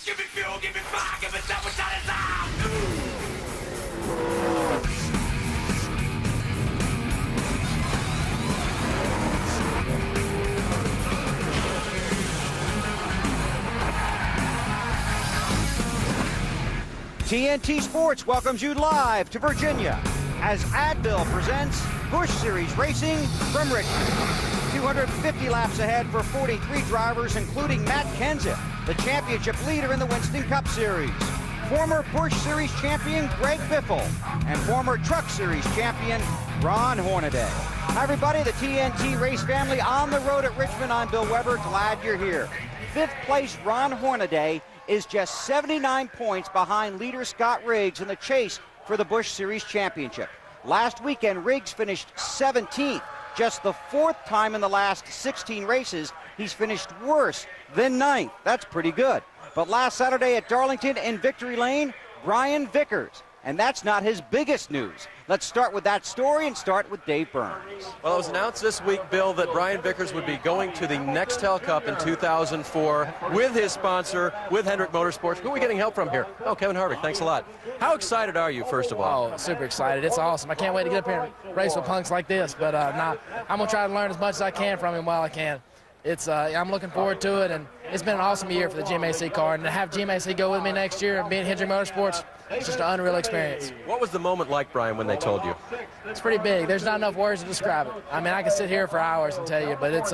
Give me fuel, give me fire, give me double shot of love. TNT Sports welcomes you live to Virginia as Advil presents Busch Series Racing from Richmond. 250 laps ahead for 43 drivers, including Matt Kenseth, the championship leader in the Winston Cup Series. Former Busch Series champion Greg Biffle and former Truck Series champion Ron Hornaday. Hi everybody, the TNT race family on the road at Richmond. I'm Bill Weber, glad you're here. Fifth place Ron Hornaday is just 79 points behind leader Scott Riggs in the chase for the Busch Series championship. Last weekend, Riggs finished 17th. Just the fourth time in the last 16 races he's finished worse than 9th. That's pretty good. But last Saturday at Darlington in Victory Lane, Brian Vickers. And that's not his biggest news. Let's start with that story and start with Dave Burns. Well, it was announced this week, Bill, that Brian Vickers would be going to the Nextel Cup in 2004 with his sponsor, with Hendrick Motorsports. Who are we getting help from here? Oh, Kevin Harvick, thanks a lot. How excited are you, first of all? Oh, super excited. It's awesome. I can't wait to get up here and race with punks like this. But I'm going to try to learn as much as I can from him while I can. I'm looking forward to it, and it's been an awesome year for the GMAC car. And to have GMAC go with me next year and be in Hendrick Motorsports, it's just an unreal experience. What was the moment like, Brian, when they told you? It's pretty big. There's not enough words to describe it. I mean, I could sit here for hours and tell you, but it's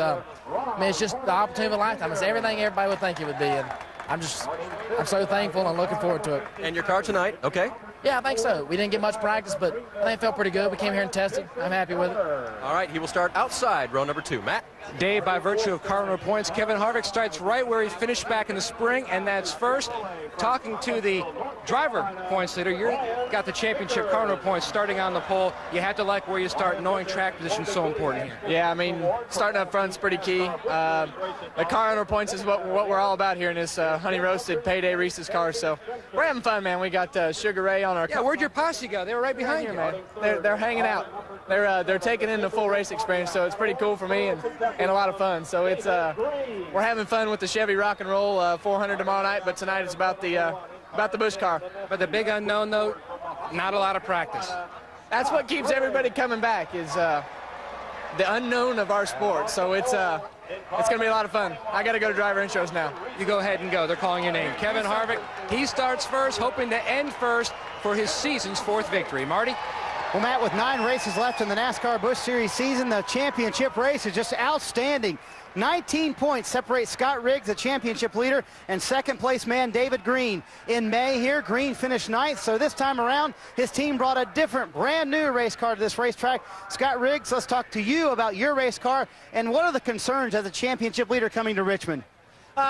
just the opportunity of a lifetime. It's everything everybody would think it would be, and I'm so thankful and looking forward to it. And your car tonight, okay? Yeah, I think so. We didn't get much practice, but I think it felt pretty good. We came here and tested. I'm happy with it. All right, he will start outside row number 2. Matt? Dave, by virtue of car owner points, Kevin Harvick starts right where he finished back in the spring, and that's first. Talking to the driver points leader, you got the championship car owner points starting on the pole. You have to like where you start, knowing track position is so important here. Yeah, I mean, starting up front's pretty key. The car owner points is what we're all about here in this honey roasted payday Reese's car. So we're having fun, man. We got Sugar Ray on our. Yeah, where'd your posse go? They were right behind you, man. They're hanging out. They're taking in the full race experience, so it's pretty cool for me and a lot of fun. So it's we're having fun with the Chevy Rock and Roll 400 tomorrow night, but tonight it's about the Busch car. But the big unknown, though, not a lot of practice. That's what keeps everybody coming back is the unknown of our sport. So it's going to be a lot of fun. I got to go to driver intros now. You go ahead and go. They're calling your name. Kevin Harvick, he starts first, hoping to end first for his season's 4th victory. Marty? Well, Matt, with 9 races left in the NASCAR Busch Series season, the championship race is just outstanding. 19 points separate Scott Riggs, the championship leader, and second-place man David Green. In May here, Green finished 9th, so this time around, his team brought a different, brand-new race car to this racetrack. Scott Riggs, let's talk to you about your race car, and what are the concerns as a championship leader coming to Richmond?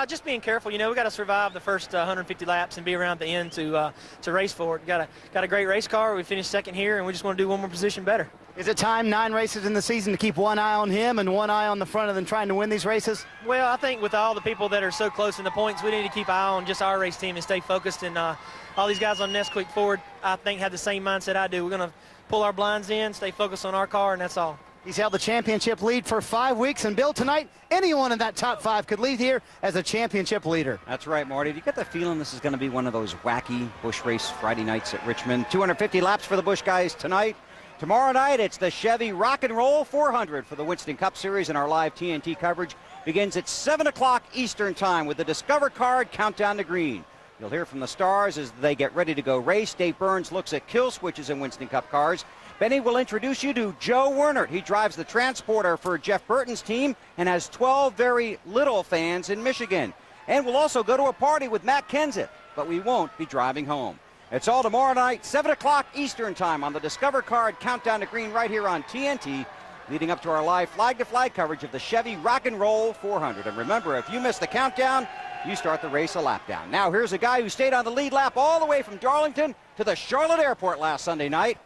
Just being careful. You know, we got to survive the first 150 laps and be around the end to race for it. Got a great race car. We finished 2nd here, and we just want to do one more position better. Is it time, 9 races in the season, to keep one eye on him and one eye on the front of them trying to win these races? Well, I think with all the people that are so close in the points, we need to keep an eye on just our race team and stay focused. And all these guys on Nesquik Ford, I think, have the same mindset I do. We're going to pull our blinds in, stay focused on our car, and that's all. He's held the championship lead for 5 weeks, and Bill, tonight, anyone in that top 5 could lead here as a championship leader. That's right, Marty. Do you get the feeling this is going to be one of those wacky Busch race Friday nights at Richmond? 250 laps for the Busch guys tonight. Tomorrow night, it's the Chevy Rock and Roll 400 for the Winston Cup Series, and our live TNT coverage begins at 7 o'clock Eastern Time with the Discover Card Countdown to Green. You'll hear from the stars as they get ready to go race. Dave Burns looks at kill switches in Winston Cup cars. Benny will introduce you to Joe Werner. He drives the transporter for Jeff Burton's team and has 12 very little fans in Michigan. And we'll also go to a party with Matt Kenseth, but we won't be driving home. It's all tomorrow night, 7 o'clock Eastern Time on the Discover Card Countdown to Green right here on TNT, leading up to our live flag-to-flag coverage of the Chevy Rock and Roll 400. And remember, if you miss the countdown, you start the race a lap down. Now, here's a guy who stayed on the lead lap all the way from Darlington to the Charlotte airport last Sunday night.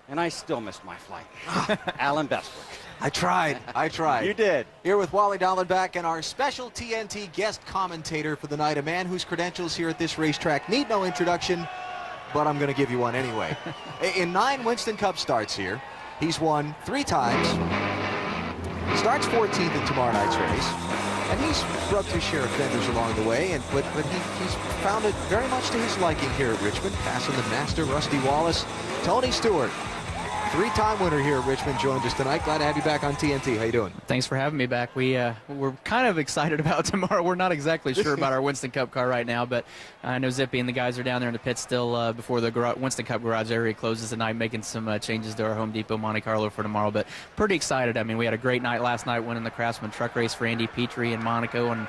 And I still missed my flight. Alan Bestwick. I tried. You did. Here with Wally Dallenbach and our special TNT guest commentator for the night, a man whose credentials here at this racetrack need no introduction, but I'm going to give you one anyway. In 9 Winston Cup starts here, he's won 3 times, starts 14th in tomorrow night's race, And he's rubbed his share of fenders along the way, but he's found it very much to his liking here at Richmond, passing the master Rusty Wallace. Tony Stewart, three-time winner here at Richmond, joined us tonight. Glad to have you back on TNT. How you doing? Thanks for having me back. We're kind of excited about tomorrow. We're not exactly sure about our Winston Cup car right now, but I know Zippy and the guys are down there in the pit still before the Winston Cup garage area closes tonight, making some changes to our Home Depot Monte Carlo for tomorrow. But pretty excited. I mean, we had a great night last night winning the Craftsman Truck Race for Andy Petrie in Monaco, and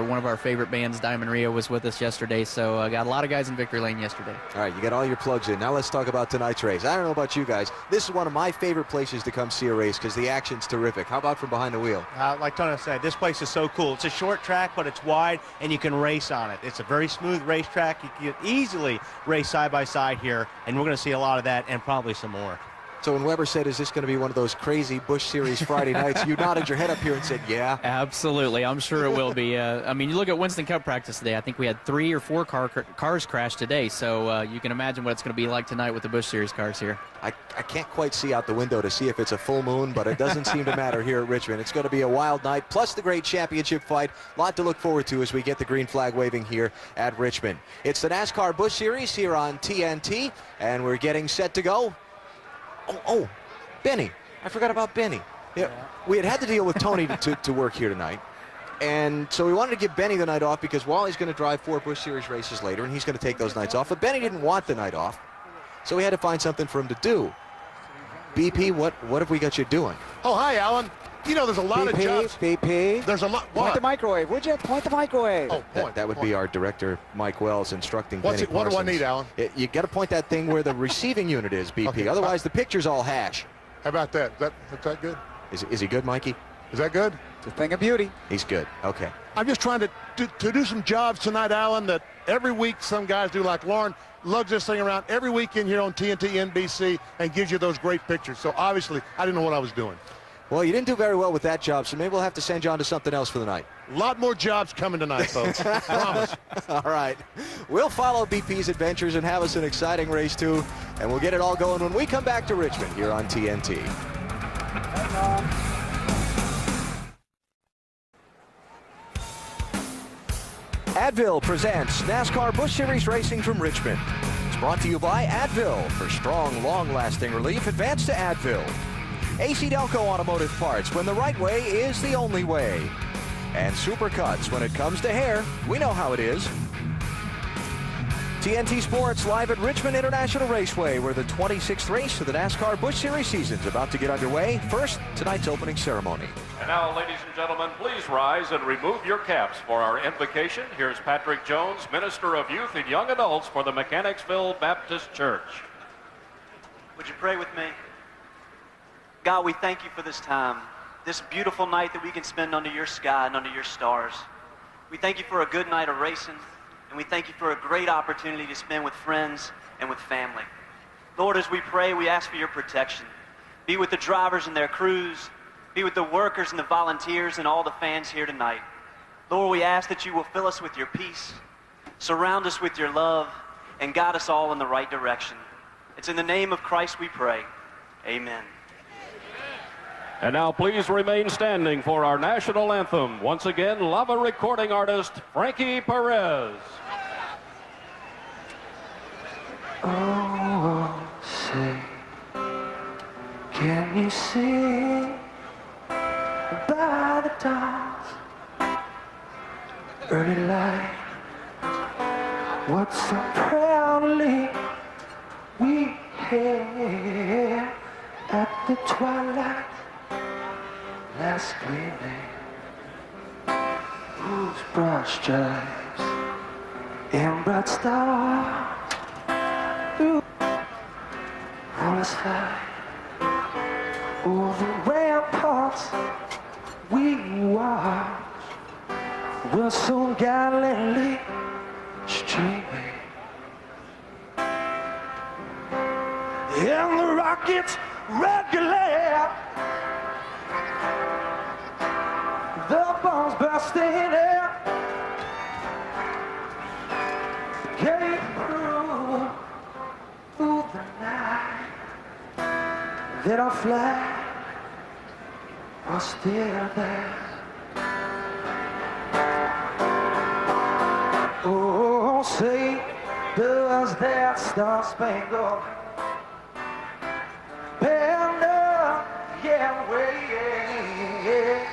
one of our favorite bands, Diamond Rio, was with us yesterday. So I got a lot of guys in victory lane yesterday. All right, you got all your plugs in. Now let's talk about tonight's race. I don't know about you guys. This is one of my favorite places to come see a race because the action's terrific. How about from behind the wheel? Like Tony said, this place is so cool. It's a short track, but it's wide, and you can race on it. It's a very smooth racetrack. You can easily race side by side here, and we're going to see a lot of that and probably some more. So when Weber said, is this going to be one of those crazy Busch Series Friday nights, you nodded your head up here and said, yeah. Absolutely. I'm sure it will be. I mean, you look at Winston Cup practice today. I think we had 3 or 4 cars crash today, so you can imagine what it's going to be like tonight with the Busch Series cars here. I can't quite see out the window to see if it's a full moon, but it doesn't seem to matter here at Richmond. It's going to be a wild night, plus the great championship fight. A lot to look forward to as we get the green flag waving here at Richmond. It's the NASCAR Busch Series here on TNT, and we're getting set to go. Oh, Benny. I forgot about Benny. Yeah, we had to deal with Tony to work here tonight. And so we wanted to give Benny the night off because Wally's going to drive 4 Busch Series races later, and he's going to take those nights off. But Benny didn't want the night off, so we had to find something for him to do. BP, what have we got you doing? Oh, hi, Alan. You know, there's a lot BP, of jobs. BP. There's a lot. What? Point the microwave, would you? Point the microwave. Oh, point. That would be our director, Mike Wells, instructing Benny What do I need, Alan? You got to point that thing where the receiving unit is, BP. Okay. Otherwise, the picture's all hash. How about that? Is that good? Is he good, Mikey? Is that good? It's a thing of beauty. He's good. Okay. I'm just trying to do some jobs tonight, Alan, that every week some guys do, like Lauren lugs this thing around every weekend here on TNT NBC and gives you those great pictures. So obviously, I didn't know what I was doing. Well, you didn't do very well with that job, so maybe we'll have to send you on to something else for the night. A lot more jobs coming tonight, folks. Promise. All right. We'll follow BP's adventures and have us an exciting race, too. And we'll get it all going when we come back to Richmond here on TNT. Advil presents NASCAR Busch Series Racing from Richmond. It's brought to you by Advil. For strong, long-lasting relief, advance to Advil. AC Delco Automotive Parts, when the right way is the only way. And Supercuts, when it comes to hair, we know how it is. TNT Sports live at Richmond International Raceway, where the 26th race of the NASCAR Busch Series season is about to get underway. First, tonight's opening ceremony. And now, ladies and gentlemen, please rise and remove your caps for our invocation. Here's Patrick Jones, Minister of Youth and Young Adults for the Mechanicsville Baptist Church. Would you pray with me? God, we thank you for this time, this beautiful night that we can spend under your sky and under your stars. We thank you for a good night of racing, and we thank you for a great opportunity to spend with friends and with family. Lord, as we pray, we ask for your protection. Be with the drivers and their crews. Be with the workers and the volunteers and all the fans here tonight. Lord, we ask that you will fill us with your peace, surround us with your love, and guide us all in the right direction. It's in the name of Christ we pray. Amen. And now please remain standing for our national anthem. Once again, Lava recording artist Frankie Perez. Oh, say, can you see by the dawn's early light what so proudly we hailed at the twilight last gleaming, whose broad stripes and bright stars through forest high over ramparts we watched were so gallantly streaming, and the rockets regulate. The bombs bursting out, came through the night. That our flag was still there. Oh, say, does that star-spangled banner yet wave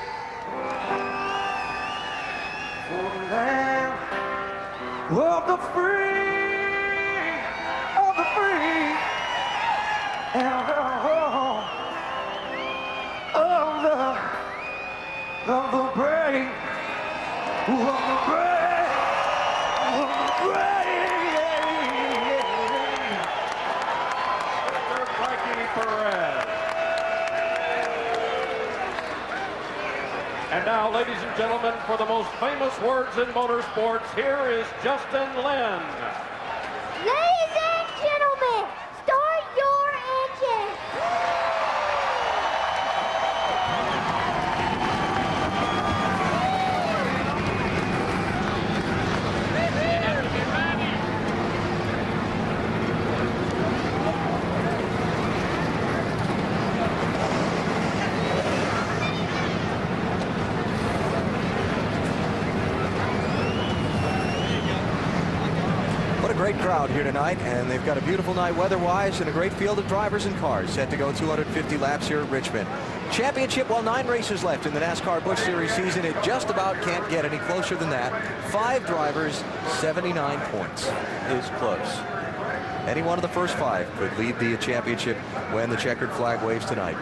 for the land of the free, and the home of the brave, And now, ladies and gentlemen, for the most famous words in motorsports, here is Justin Lin. Ladies and gentlemen, start your engine. Great crowd here tonight, and they've got a beautiful night weather-wise and a great field of drivers and cars set to go 250 laps here at Richmond. Championship, well, 9 races left in the NASCAR Busch Series season. It just about can't get any closer than that. 5 drivers, 79 points is close. Any one of the first 5 could lead the championship when the checkered flag waves tonight.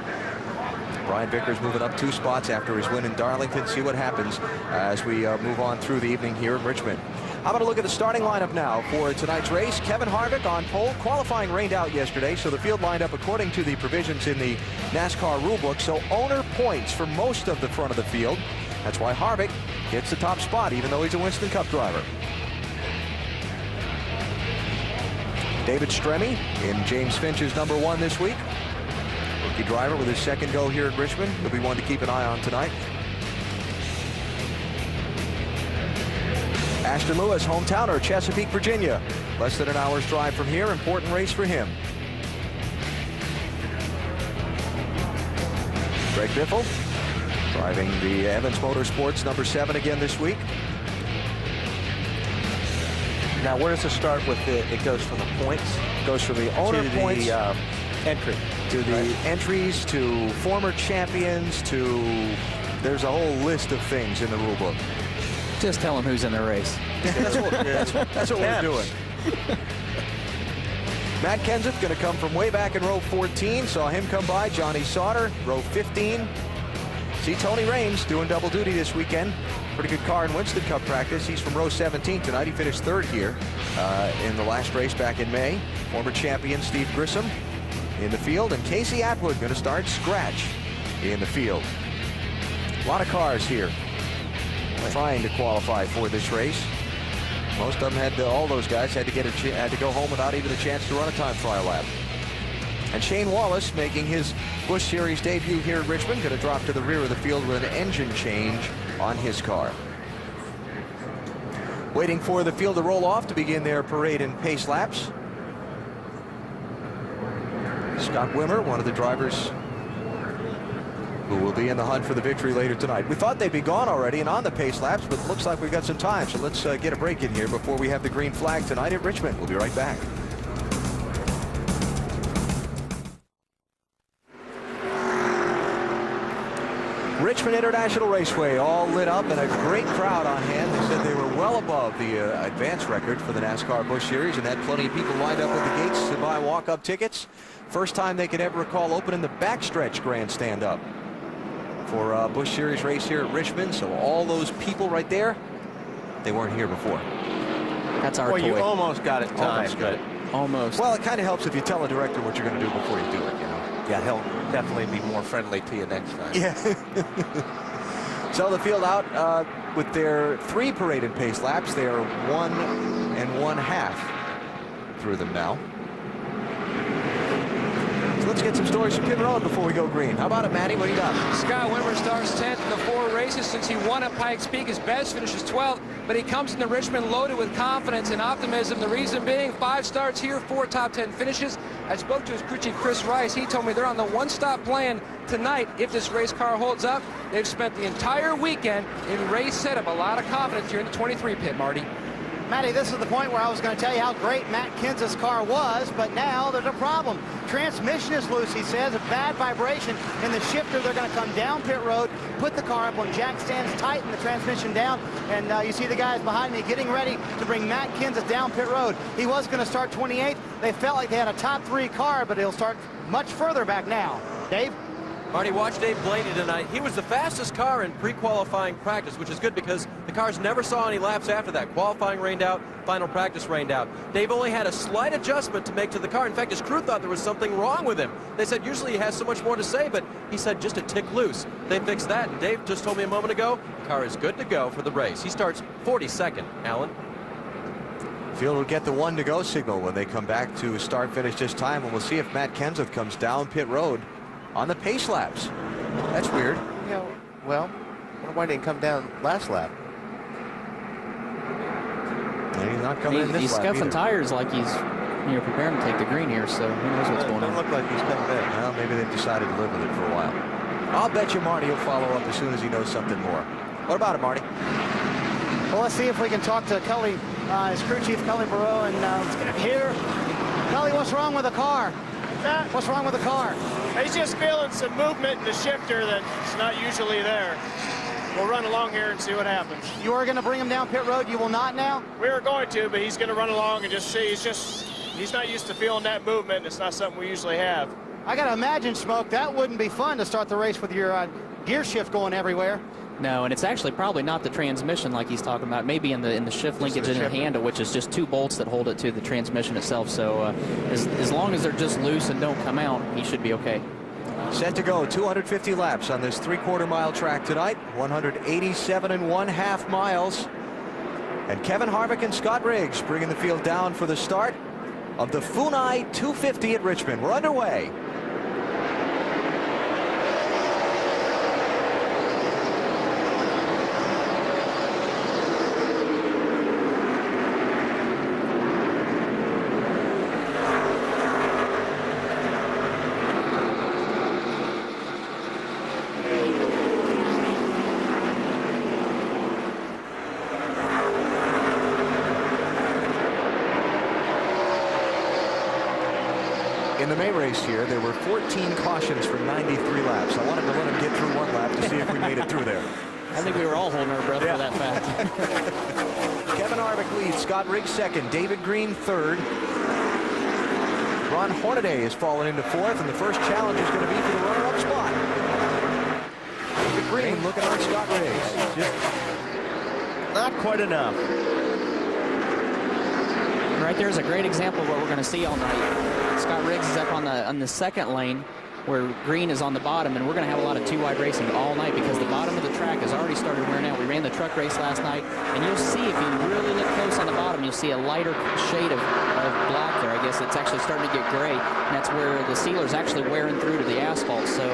Brian Vickers moving up 2 spots after his win in Darlington. See what happens as we move on through the evening here in Richmond. How about a look at the starting lineup now for tonight's race? Kevin Harvick on pole. Qualifying rained out yesterday, so the field lined up according to the provisions in the NASCAR rulebook. So owner points for most of the front of the field. That's why Harvick gets the top spot, even though he's a Winston Cup driver. David Stremme in James Finch's #1 this week. Rookie driver with his second go here at Richmond. He'll be one to keep an eye on tonight. Ashton Lewis, hometowner, Chesapeake, Virginia. Less than an hour's drive from here. Important race for him. Greg Biffle driving the Evans Motorsports #7 again this week. Now, where does it start with? It goes from the points. Goes from the owner to points the entry. To the entries, to former champions, to there's a whole list of things in the rule book. Just tell them who's in the race. That's what we're doing. Matt Kenseth going to come from way back in row 14. Saw him come by. Johnny Sauter, row 15. See Tony Raines doing double duty this weekend. Pretty good car in Winston Cup practice. He's from row 17 tonight. He finished 3rd here in the last race back in May. Former champion Steve Grissom in the field. And Casey Atwood going to start scratch in the field. A lot of cars here trying to qualify for this race. Most of them had to, all those guys had to go home without even a chance to run a time trial lap. And Shane Wallace making his Busch Series debut here at Richmond, going to drop to the rear of the field with an engine change on his car. Waiting for the field to roll off to begin their parade and pace laps. Scott Wimmer, one of the drivers who will be in the hunt for the victory later tonight. We thought they'd be gone already and on the pace laps, but it looks like we've got some time. So let's get a break in here before we have the green flag tonight at Richmond. We'll be right back. Richmond International Raceway all lit up and a great crowd on hand. They said they were well above the advance record for the NASCAR Busch Series and had plenty of people lined up at the gates to buy walk-up tickets. First time they could ever recall opening the backstretch grandstand up for a Busch Series race here at Richmond. So all those people right there, they weren't here before. That's our toy. You almost got it timed. Almost. Well, it kind of helps if you tell a director what you're going to do before you do it, you know. Yeah, he'll definitely be more friendly to you next time. Yeah. So the field out with their 3 parade and pace laps. They are 1 1/2 through them now. So let's get some stories from Pit Road before we go green. How about it, Matty? What do you got? Scott Wimmer starts 10th in the 4 races since he won at Pikes Peak. His best finishes 12th, but he comes into Richmond loaded with confidence and optimism. The reason being 5 starts here, 4 top 10 finishes. I spoke to his crew chief, Chris Rice. He told me they're on the one-stop plan tonight. If this race car holds up, they've spent the entire weekend in race setup. A lot of confidence here in the 23 pit, Marty. Matty, this is the point where I was going to tell you how great Matt Kenseth's car was, but now there's a problem. Transmission is loose, he says, a bad vibration in the shifter. They're going to come down pit road, put the car up on jack stands, tighten the transmission down, and you see the guys behind me getting ready to bring Matt Kenseth down pit road. He was going to start 28th. They felt like they had a top 3 car, but he'll start much further back now. Dave? Marty, watch Dave Blaney tonight. He was the fastest car in pre-qualifying practice, which is good because the cars never saw any laps after that. Qualifying rained out, final practice rained out. Dave only had a slight adjustment to make to the car. In fact, his crew thought there was something wrong with him. They said usually he has so much more to say, but he said just a tick loose. They fixed that, and Dave just told me a moment ago, the car is good to go for the race. He starts 42nd, Alan. Field will get the 1 to go signal when they come back to start-finish this time, and we'll see if Matt Kenseth comes down pit road on the pace laps. That's weird. Yeah, well, why didn't he come down last lap? And he's not coming in this He's lap scuffing either. tires like he's preparing to take the green here, so who knows what's going on. Doesn't look like he's coming in. Well, maybe they've decided to live with it for a while. I'll bet you Marty will follow up as soon as he knows something more. What about it, Marty? Well, let's see if we can talk to Cully, his crew chief, Cully Barreau, and let's get him here. Cully, what's wrong with the car? What's wrong with the car? He's just feeling some movement in the shifter that's not usually there. We'll run along here and see what happens. You are going to bring him down pit road? You will not now? We were going to, but he's going to run along and just see. He's not used to feeling that movement. It's not something we usually have. I got to imagine, Smoke, that wouldn't be fun to start the race with your gear shift going everywhere. No, and it's actually probably not the transmission like he's talking about. Maybe in the shift linkage in the handle, which is just 2 bolts that hold it to the transmission itself. So as long as they're just loose and don't come out, he should be okay. Set to go 250 laps on this 3/4 mile track tonight. 187.5 miles. And Kevin Harvick and Scott Riggs bringing the field down for the start of the Funai 250 at Richmond. We're underway. In the May race here, there were 14 cautions for 93 laps. I wanted to let him get through 1 lap to see if we made it through there. I think we were all holding our breath for that fact. Kevin Harvick leads, Scott Riggs second, David Green third. Ron Hornaday has fallen into 4th, and the first challenge is going to be for the runner-up spot. David Green looking on Scott Riggs. Just not quite enough. Right there's a great example of what we're going to see all night. Scott Riggs is up on the second lane, where Green is on the bottom, and we're going to have a lot of 2-wide racing all night because the bottom of the track has already started wearing out. We ran the truck race last night, and you'll see, if you really look close on the bottom, you'll see a lighter shade of black there. I guess it's actually starting to get gray, and that's where the sealer's actually wearing through to the asphalt. So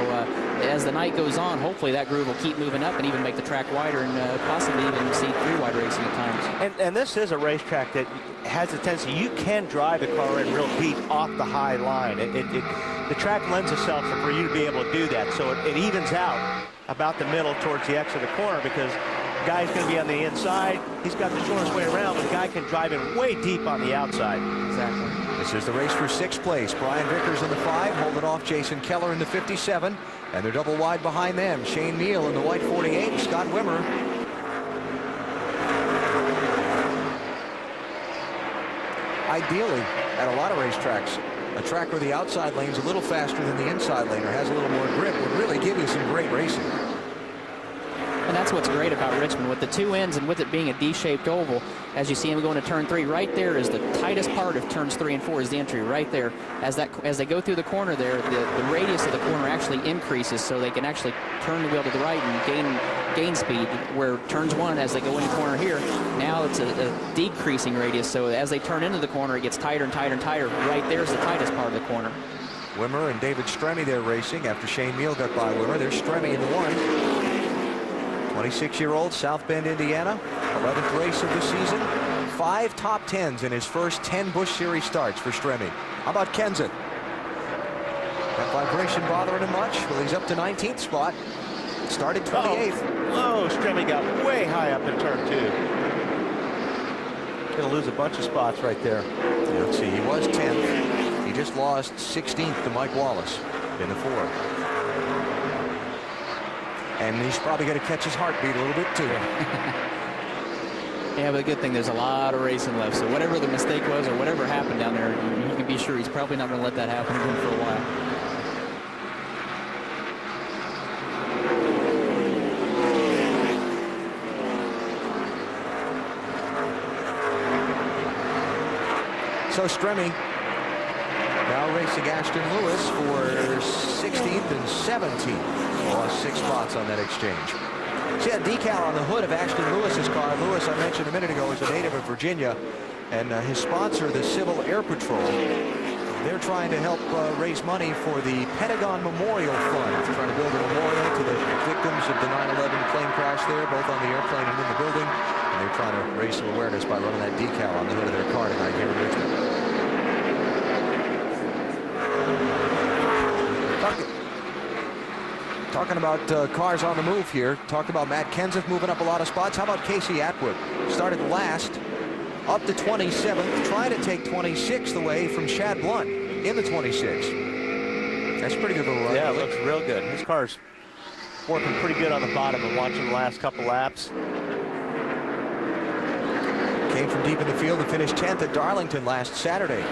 as the night goes on, hopefully that groove will keep moving up and even make the track wider and possibly even see 3-wide racing at times. And this is a racetrack that has a tendency, you can drive the car in real deep off the high line. The track lends itself for you to be able to do that, so it evens out about the middle towards the exit of the corner, because the guy's going to be on the inside. He's got the shortest way around, but the guy can drive in way deep on the outside. Exactly. This is the race for 6th place. Brian Vickers in the 5, holding off Jason Keller in the 57, and they're double wide behind them. Shane Neal in the white 48, Scott Wimmer. Ideally, at a lot of racetracks, a track where the outside lane's a little faster than the inside lane or has a little more grip would really give you some great racing. And that's what's great about Richmond. With the 2 ends and with it being a D-shaped oval, as you see him going to turn 3, right there is the tightest part of turns 3 and 4 is the entry right there. As they go through the corner there, the radius of the corner actually increases, so they can actually turn the wheel to the right and gain speed, where turns 1, as they go in the corner here, now it's a decreasing radius, so as they turn into the corner, it gets tighter and tighter and tighter. Right there's the tightest part of the corner. Wimmer and David Stremme there racing after Shane Neal got by Wimmer. There's Stremme in the 1. 26-year-old, South Bend, Indiana, 11th race of the season. 5 top 10s in his first 10 Busch Series starts for Stremme. How about Kenseth? That vibration bothering him much? Well, he's up to 19th spot. Started 28th. Oh, Stremme got way high up in turn 2. Going to lose a bunch of spots right there. Yeah, let's see, he was 10th. He just lost 16th to Mike Wallace in the 4. And he's probably going to catch his heartbeat a little bit too. Yeah, but the good thing, there's a lot of racing left. So whatever the mistake was or whatever happened down there, you can be sure he's probably not going to let that happen again for a while. So Stremme now racing Ashton Lewis for 16th and 17th. Lost 6 spots on that exchange. See that decal on the hood of Ashton Lewis's car. Lewis, I mentioned a minute ago, is a native of Virginia, and his sponsor, the Civil Air Patrol, they're trying to help raise money for the Pentagon Memorial Fund. They're trying to build a memorial to the victims of the 9/11 plane crash there, both on the airplane and in the building. And they're trying to raise some awareness by running that decal on the hood of their car tonight here in Richmond. Talking about cars on the move here. Talked about Matt Kenseth moving up a lot of spots. How about Casey Atwood? Started last, up to 27th, trying to take 26th away from Chad Blunt in the 26. That's pretty good little run. Yeah, it looks real good. His car's working pretty good on the bottom and watching the last couple laps. Came from deep in the field and finished 10th at Darlington last Saturday.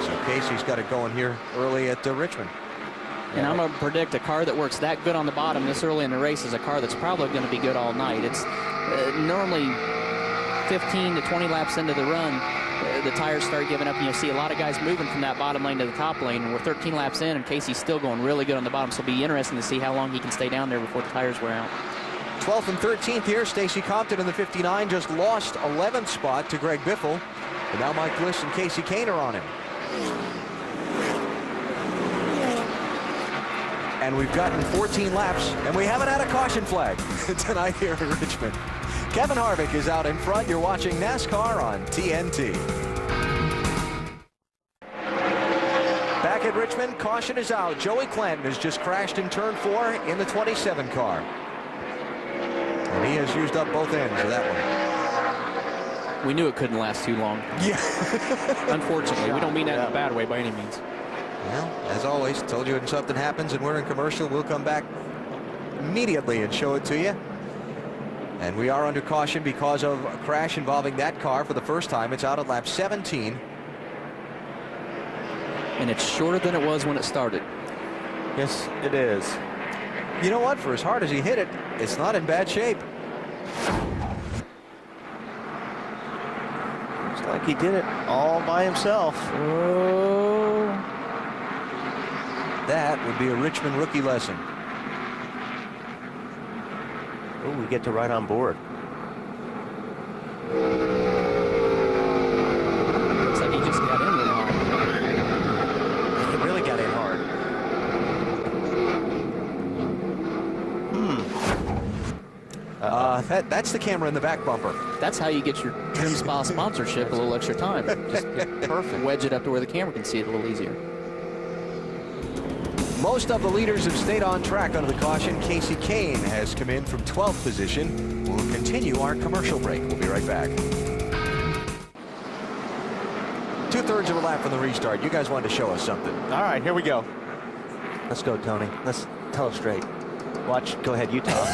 So Casey's got it going here early at Richmond. And I'm going to predict a car that works that good on the bottom this early in the race is a car that's probably going to be good all night. It's normally 15 to 20 laps into the run, the tires start giving up, and you'll see a lot of guys moving from that bottom lane to the top lane. And we're 13 laps in, and Casey's still going really good on the bottom, so it'll be interesting to see how long he can stay down there before the tires wear out. 12th and 13th here. Stacey Compton in the 59 just lost 11th spot to Greg Biffle. And now Mike Bliss and Casey Kane are on him. And we've gotten 14 laps, and we haven't had a caution flag tonight here in Richmond. Kevin Harvick is out in front. You're watching NASCAR on TNT. Back at Richmond, caution is out. Joey Clanton has just crashed in turn 4 in the 27 car. And he has used up both ends of that one. We knew it couldn't last too long. Yeah. Unfortunately, we don't mean that in a bad way by any means. Well, as always, told you when something happens and we're in commercial, we'll come back immediately and show it to you. And we are under caution because of a crash involving that car for the first time. It's out at lap 17. And it's shorter than it was when it started. Yes, it is. You know what? For as hard as he hit it, it's not in bad shape. Looks like he did it all by himself. Oh. That would be a Richmond rookie lesson. Oh, we get to ride on board. Looks like he just got in really hard. He really got in hard. That's the camera in the back bumper. That's how you get your Trim Spa sponsorship a little extra time. Just perfect. Wedge it up to where the camera can see it a little easier. Most of the leaders have stayed on track under the caution. Casey Kane has come in from 12th position. We'll continue our commercial break. We'll be right back. 2/3 of a lap from the restart. You guys wanted to show us something. All right, here we go. Let's go, Tony. Let's tell it straight. Watch. Go ahead, you talk.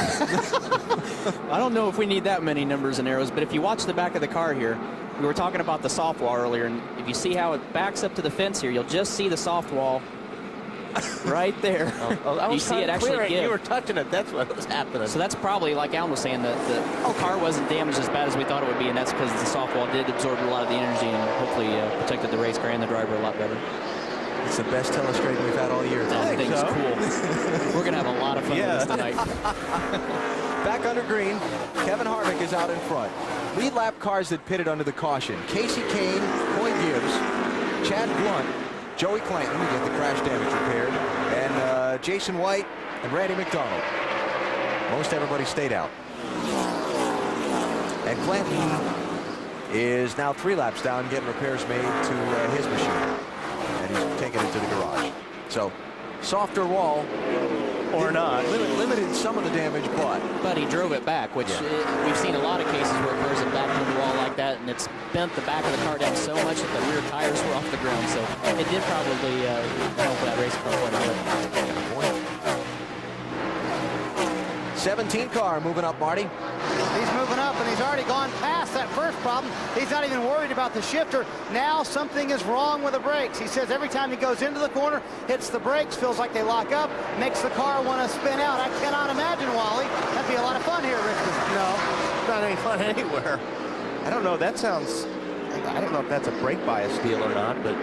I don't know if we need that many numbers and arrows, but if you watch the back of the car here, we were talking about the soft wall earlier, and if you see how it backs up to the fence here, you'll just see the soft wall right there. I you see it actually give. You were touching it. That's what was happening. So that's probably, like Alan was saying, the car wasn't damaged as bad as we thought it would be, and that's because the soft wall did absorb a lot of the energy and hopefully protected the race car and the driver a lot better. It's the best telestrator we've had all year. That thing's cool. We're going to have a lot of fun with this tonight. Back under green, Kevin Harvick is out in front. Lead lap cars that pitted under the caution. Casey Kane, Coy Gibbs, Chad Blunt, Joey Clanton, who get the crash damage repaired, and Jason White and Randy McDonald. Most everybody stayed out. And Clanton is now 3 laps down, getting repairs made to his machine. And he's taking it to the garage. So, softer wall. Or not. Limited some of the damage, but he drove it back, which we've seen a lot of cases where cars have backed into the wall like like that, and it's bent the back of the car down so much that the rear tires were off the ground. So it did probably help that race car quite a bit. 17 car moving up, Marty. He's moving up, and he's already gone past that first problem. He's not even worried about the shifter. Now something is wrong with the brakes. He says every time he goes into the corner, hits the brakes, feels like they lock up, makes the car want to spin out. I cannot imagine, Wally. That'd be a lot of fun here, Richmond. No, not any fun anywhere. I don't know. That sounds, I don't know if that's a brake bias deal or not, but.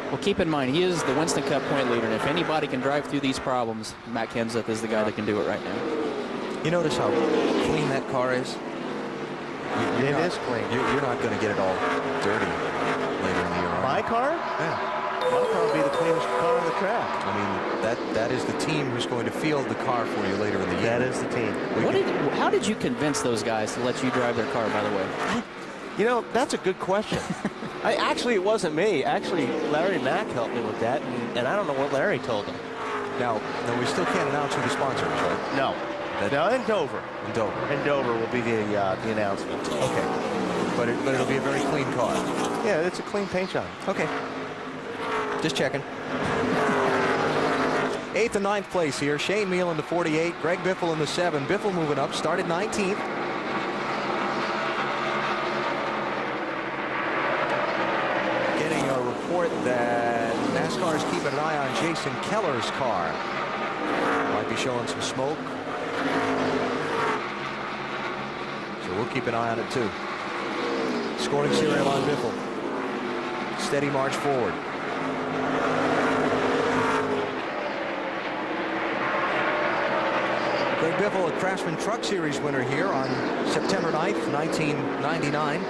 Well, keep in mind, he is the Winston Cup point leader, and if anybody can drive through these problems, Matt Kenseth is the guy that can do it right now. You notice how clean that car is? It is clean. You're not going to get it all dirty later in the year. My car? Yeah. My car will be the cleanest car on the track. I mean, that is the team who's going to field the car for you later in the year. That is the team. How did you convince those guys to let you drive their car, by the way? You know, that's a good question. Actually, it wasn't me. Actually, Larry Mack helped me with that, and I don't know what Larry told him. Now, we still can't announce who the sponsor is, right? No. No, in Dover. In Dover. In Dover will be the announcement. Okay. But it'll be a very clean car. Yeah, it's a clean paint job. Okay. Just checking. 8th and 9th place here. Shane Meal in the 48. Greg Biffle in the 7. Biffle moving up. Started 19th. Getting a report that NASCAR is keeping an eye on Jason Keller's car. Might be showing some smoke. So we'll keep an eye on it too. Scoring serial on Biffle. Steady march forward. Greg Biffle, a Craftsman Truck Series winner here on September 9th, 1999.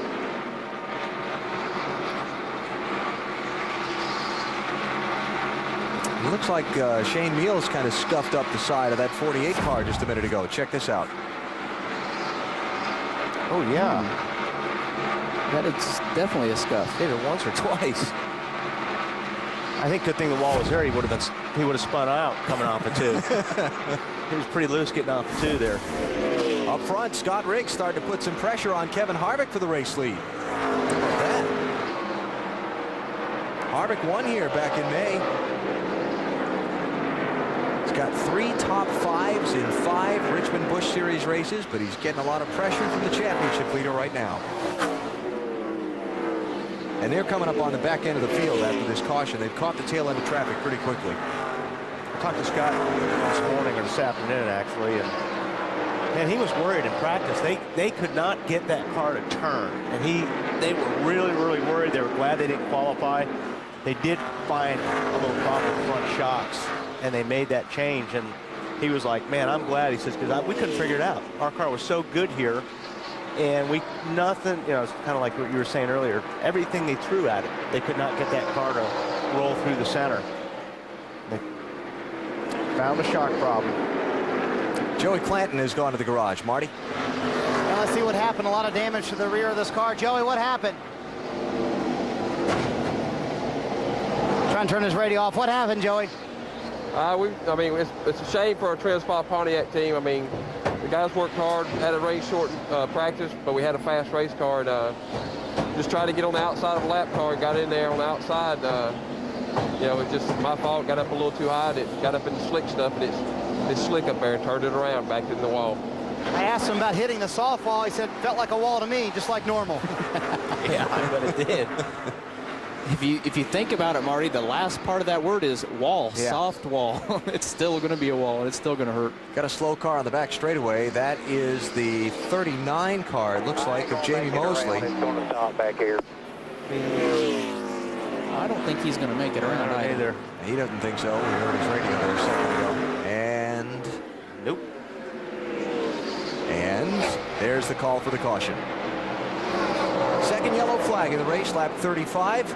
It looks like Shane Meals kind of scuffed up the side of that 48 car just a minute ago. Check this out. Oh, yeah. That is definitely a scuff. Either once or twice. I think good thing the wall was there. He would have spun out coming off the 2. He was pretty loose getting off the 2 there. Up front, Scott Riggs started to put some pressure on Kevin Harvick for the race lead. That. Harvick won here back in May. He's got 3 top 5s in 5 Richmond Busch Series races, but he's getting a lot of pressure from the championship leader right now. And they're coming up on the back end of the field after this caution. They've caught the tail end of traffic pretty quickly. I talked to Scott this morning or this afternoon, actually, and he was worried in practice. They could not get that car to turn, and they were really worried. They were glad they didn't qualify. They did find a little problem with front shocks, and they made that change. And he was like, "Man, I'm glad." He says, "Because we couldn't figure it out. Our car was so good here." And nothing, you know, it's kind of like what you were saying earlier. Everything they threw at it, they could not get that car to roll through the center. They found a shock problem. Joey Clanton has gone to the garage. Marty? Well, let's see what happened. A lot of damage to the rear of this car. Joey, what happened? Trying to turn his radio off. What happened, Joey? I mean, it's a shame for our Transport Pontiac team. I mean, the guys worked hard, had a race short practice, but we had a fast race car, and just tried to get on the outside of a lap car and got in there on the outside. You know, it's just my fault. Got up a little too high, and it got up in the slick stuff, and it's slick up there and turned it around back in the wall. I asked him about hitting the soft wall. He said, felt like a wall to me, just like normal. Yeah, but it did. If you think about it, Marty, the last part of that word is wall, Yeah. soft wall. It's still going to be a wall, and it's still going to hurt. Got a slow car on the back straightaway. That is the 39 car, it looks like, of Jamie Mosley. I don't think he's going to make it around either. He doesn't think so. We heard his radio there a second ago. And nope. And there's the call for the caution. Second yellow flag in the race, lap 35.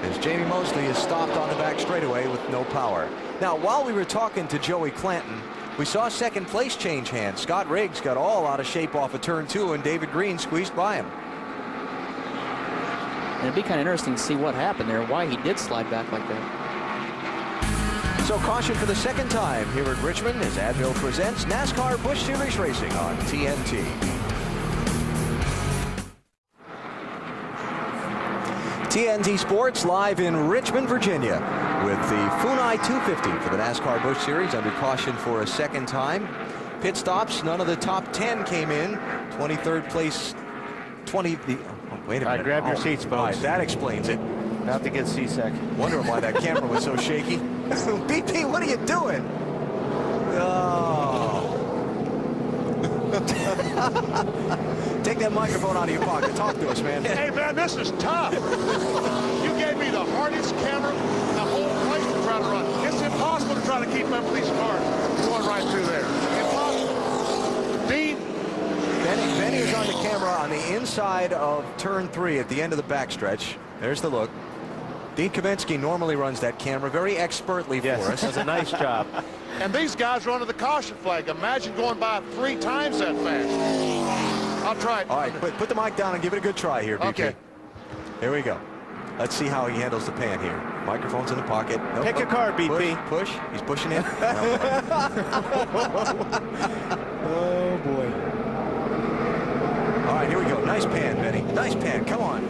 As Jamie Mosley is stopped on the back straightaway with no power. Now, while we were talking to Joey Clanton, we saw second place change hands. Scott Riggs got all out of shape off of turn 2, and David Green squeezed by him. And it'd be kind of interesting to see what happened there, why he did slide back like that. So caution for the second time here at Richmond as Advil presents NASCAR Busch Series Racing on TNT. TNT Sports live in Richmond, Virginia with the Funai 250 for the NASCAR Busch Series under caution for a second time. Pit stops, none of the top 10 came in. 23rd place, wait a minute. Grab your seats, folks. Right, that explains it. Not to get seasick. Wondering why that camera was so shaky. BP, what are you doing? Oh. Take that microphone out of your pocket. Talk to us, man. Hey, man, this is tough. You gave me the hardest camera in the whole place to try to run. It's impossible to try to keep up with these cars going right through there. Impossible. Dean? Benny is on the camera on the inside of turn 3 at the end of the backstretch. There's the look. Dean Kaminsky normally runs that camera very expertly for us. Does a nice job. And these guys are under the caution flag. Imagine going by 3 times that fast. I'll try it. All right, put the mic down and give it a good try here, BP. Okay. Here we go. Let's see how he handles the pan here. Microphone's in the pocket. Nope, Pick a card, BP. Push. He's pushing in. Oh, boy. All right, here we go. Nice pan, Benny. Nice pan. Come on.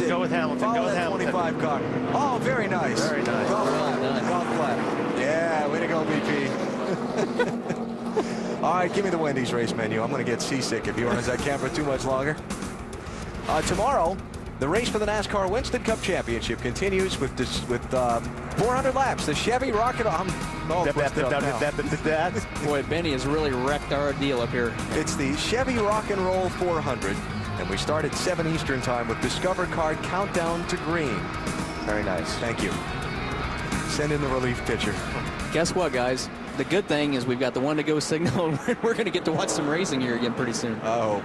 Go with Hamilton. Follow Go with that Hamilton. 25 car. Oh, very nice. Very nice. Golf flat. Golf flat. Yeah, way to go, BP. All right, give me the Wendy's race menu. I'm going to get seasick if he runs that camera too much longer. Tomorrow, the race for the NASCAR Winston Cup Championship continues with 400 laps. The Chevy Rocket. Boy, Benny has really wrecked our deal up here. It's the Chevy Rock and Roll 400, and we start at 7 Eastern time with Discover Card Countdown to Green. Very nice. Thank you. Send in the relief pitcher. Guess what, guys? The good thing is we've got the one-to-go signal, and we're going to get to watch some racing here again pretty soon. Oh.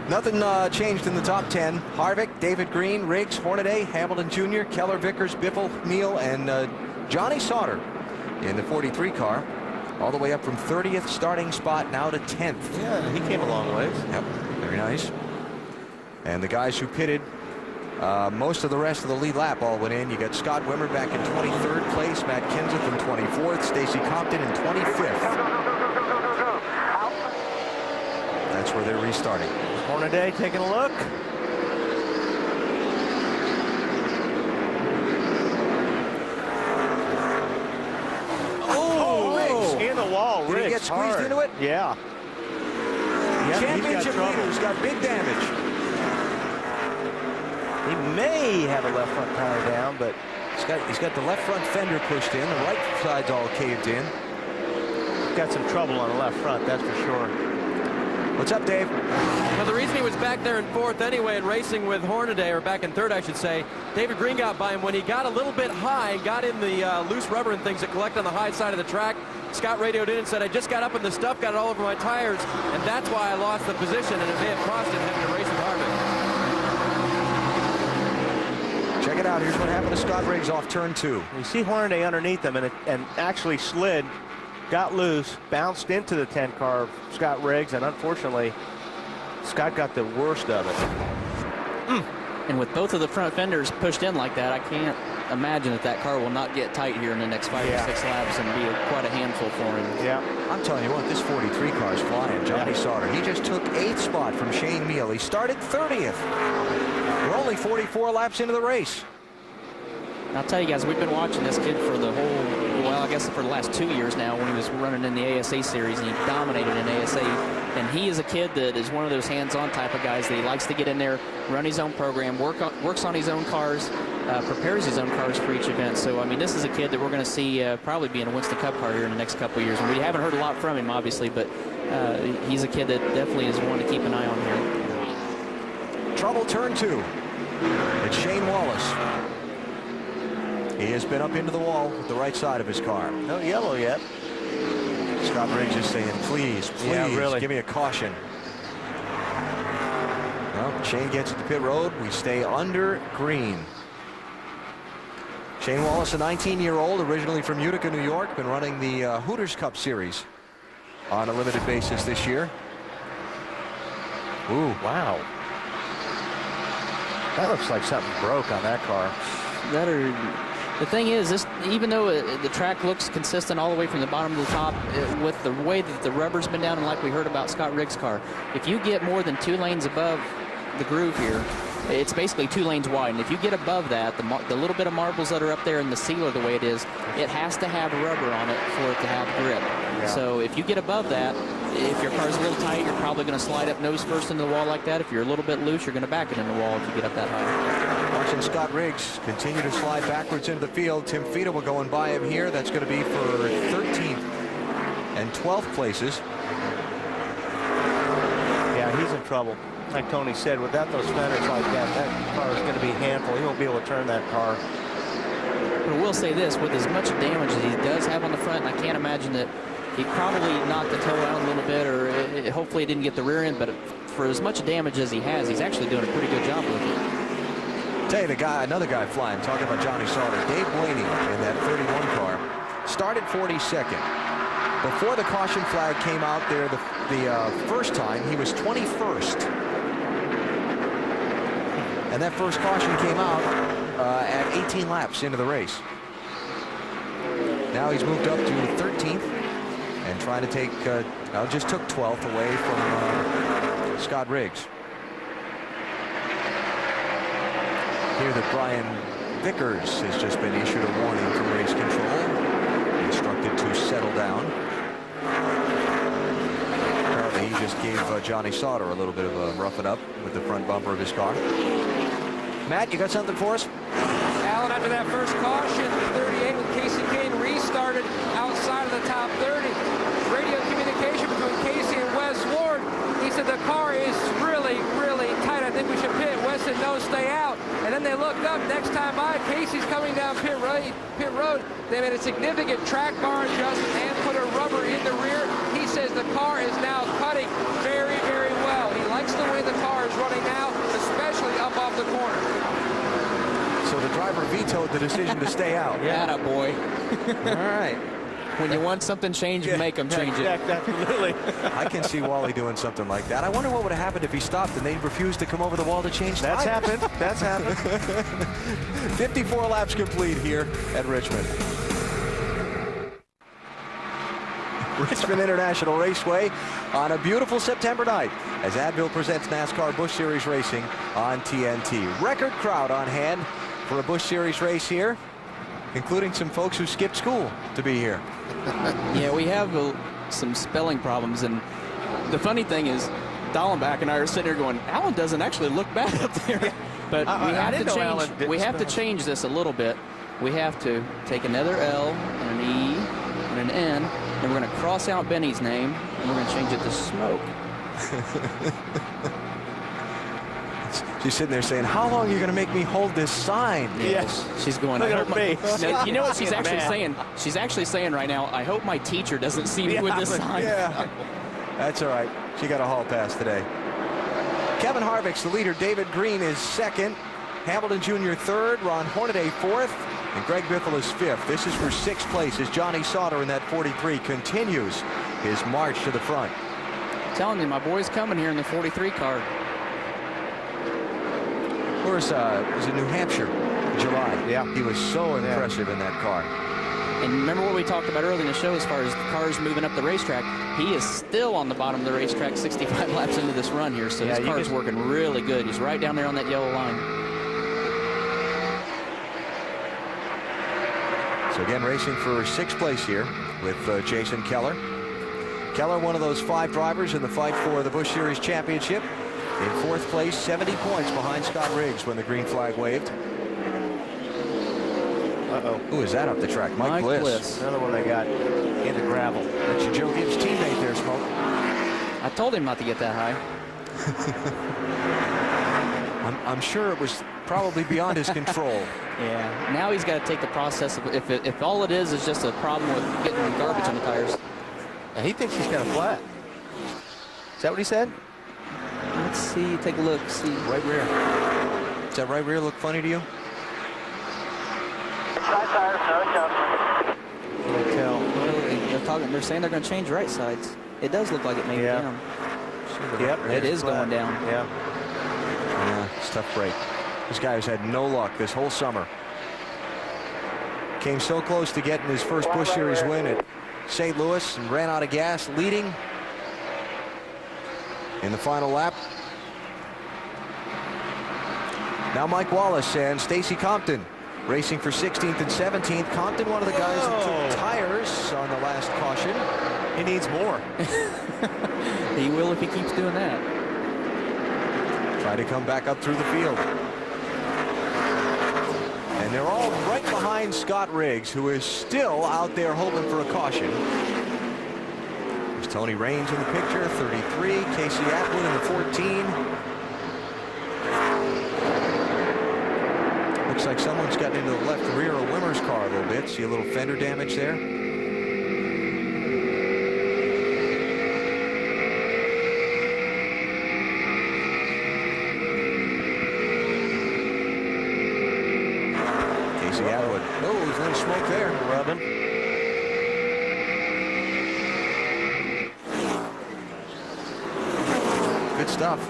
Nothing changed in the top 10. Harvick, David Green, Riggs, Hornaday, Hamilton Jr., Keller, Vickers, Biffle, Neal, and Johnny Sauter in the 43 car. All the way up from 30th starting spot now to 10th. Yeah, he came a long ways. Yep, very nice. And the guys who pitted, most of the rest of the lead lap all went in. You got Scott Wimmer back in 23rd place, Matt Kenseth in 24th, Stacy Compton in 25th. That's where they're restarting. Hornaday taking a look. Oh, in the wall. Did he get squeezed into it? Yeah. Championship leader's got big damage. He may have a left front tire down, but he's got the left front fender pushed in. The right side's all caved in. Got some trouble on the left front, that's for sure. What's up, Dave? Well, the reason he was back there in 4th anyway and racing with Hornaday, or back in 3rd, I should say, David Green got by him when he got a little bit high and got in the loose rubber and things that collect on the high side of the track. Scott radioed in and said, I just got up in the stuff, got it all over my tires, and that's why I lost the position, and it may have cost him having to race with Harvick. Check it out. Here's what happened to Scott Riggs off turn 2. You see Hornaday underneath him and actually slid, got loose, bounced into the 10 car of Scott Riggs, and unfortunately, Scott got the worst of it. And with both of the front fenders pushed in like that, I can't imagine that car will not get tight here in the next 5 or 6 laps and be quite a handful for him. Yeah. I'm telling you what, this 43 car is flying. Johnny Sauter, he just took 8th spot from Shane Neal. He started 30th. We're only 44 laps into the race. I'll tell you guys, we've been watching this kid for the whole, well, I guess for the last 2 years now when he was running in the ASA series, and he dominated in ASA. And he is a kid that is one of those hands-on type of guys that he likes to get in there, run his own program, works on his own cars, prepares his own cars for each event. So, I mean, this is a kid that we're going to see probably be in a Winston Cup car here in the next couple of years. And we haven't heard a lot from him, obviously, but he's a kid that definitely is one to keep an eye on here. Trouble turn 2. It's Shane Wallace. He has been up into the wall with the right side of his car. No yellow yet. Scott Riggs is saying, please, really. give me a caution. Well, Shane gets to the pit road. We stay under green. Shane Wallace, a 19-year-old, originally from Utica, New York, been running the Hooters Cup Series on a limited basis this year. Ooh, wow. That looks like something broke on that car. The thing is, this, even though the track looks consistent all the way from the bottom to the top, with the way that the rubber's been down, and like we heard about Scott Riggs' car, if you get more than 2 lanes above the groove here, it's basically 2 lanes wide. And if you get above that, the little bit of marbles that are up there in the sealer the way it is, it has to have rubber on it for it to have grip. Yeah. So if you get above that, if your car's a little tight, you're probably going to slide up nose first into the wall like that. If you're a little bit loose, you're going to back it in the wall if you get up that high. Watching Scott Riggs continue to slide backwards into the field. Tim Fiedel going by him here. That's going to be for 13th and 12th places. Yeah, he's in trouble. Like Tony said, without those fenders like that, that car is going to be a handful. He won't be able to turn that car. But I will say this, with as much damage as he does have on the front, and I can't imagine that he probably knocked the toe out a little bit, or hopefully he didn't get the rear end, but for as much damage as he has, he's actually doing a pretty good job with it. Tell you, another guy flying, talking about Johnny Sauter, Dave Blaney in that 31 car, started 42nd. Before the caution flag came out there the first time, he was 21st. And that first caution came out at 18 laps into the race. Now he's moved up to 13th and trying to take, just took 12th away from Scott Riggs. Hear that Brian Vickers has just been issued a warning from race control, instructed to settle down. Apparently he just gave Johnny Sauter a little bit of a rough it up with the front bumper of his car. Matt, you got something for us? Alan, after that first caution, 38 with Casey Kane restarted outside of the top 30. Radio communication between Casey and Wes Ward. He said the car is really, really tight. I think we should pit. Wes said no, stay out. And then they looked up. Next time by, Casey's coming down pit road. They made a significant track bar adjustment and put a rubber in the rear. He says the car is now cutting very, very well. He likes the way the car is running now, especially up off the corner. So the driver vetoed the decision to stay out. Yeah, boy. All right. When you want something changed, make them change it. Absolutely. I can see Wally doing something like that. I wonder what would have happened if he stopped and they refused to come over the wall to change That's tires. happened. That's happened. 54 laps complete here at Richmond. Richmond International Raceway on a beautiful September night as Advil presents NASCAR Busch Series Racing on TNT. Record crowd on hand for a Busch Series race here, including some folks who skipped school to be here. Yeah, we have some spelling problems, and the funny thing is, Dallenbach and I are sitting here going, Alan doesn't actually look bad up there. But we have to change this a little bit. We have to take another L and an E and an N, and we're going to cross out Benny's name, and we're going to change it to Smoke. She's sitting there saying, how long are you going to make me hold this sign? Yes. She's going, look at her face. You know what she's actually saying? She's actually saying right now, I hope my teacher doesn't see me with this sign. Yeah. That's all right. She got a hall pass today. Kevin Harvick's the leader. David Green is second. Hamilton Jr. third. Ron Hornaday fourth. And Greg Biffle is fifth. This is for sixth place as Johnny Sauter in that 43 continues his march to the front. I'm telling you, my boy's coming here in the 43 car. Was in New Hampshire, July. Yeah. He was so impressive in that car. And remember what we talked about earlier in the show as far as the cars moving up the racetrack. He is still on the bottom of the racetrack 65 laps into this run here, so his car is working really good. He's right down there on that yellow line. So again, racing for sixth place here with Jason Keller. Keller, one of those 5 drivers in the fight for the Busch Series Championship. In fourth place, 70 points behind Scott Riggs when the green flag waved. Uh-oh. Who is that up the track? Mike Bliss. Another one they got into gravel. That's your Joe Gibbs teammate there, Smoke. I told him not to get that high. I'm sure it was probably beyond his control. Yeah. Now he's got to take the process of if all it is just a problem with getting garbage on the tires. He thinks he's kind of flat. Is that what he said? Let's see. Take a look. See. Right rear. Does that right rear look funny to you? Can't tell. Well, they're saying they're going to change right sides. It does look like it may be down. Yep. It is going down. Yeah. It's a tough break. This guy has had no luck this whole summer. Came so close to getting his first Busch Series win at St. Louis and ran out of gas, leading in the final lap. Now Mike Wallace and Stacy Compton racing for 16th and 17th. Compton, one of the guys that took tires on the last caution. He needs more. He will if he keeps doing that. Try to come back up through the field. And they're all right behind Scott Riggs, who is still out there hoping for a caution. There's Tony Raines in the picture, 33. Casey Atwood in the 14. Looks like someone's gotten into the left rear of Wimmer's car a little bit. See a little fender damage there. Casey Atwood. Oh, there's a little smoke there. Rubbing. Good stuff.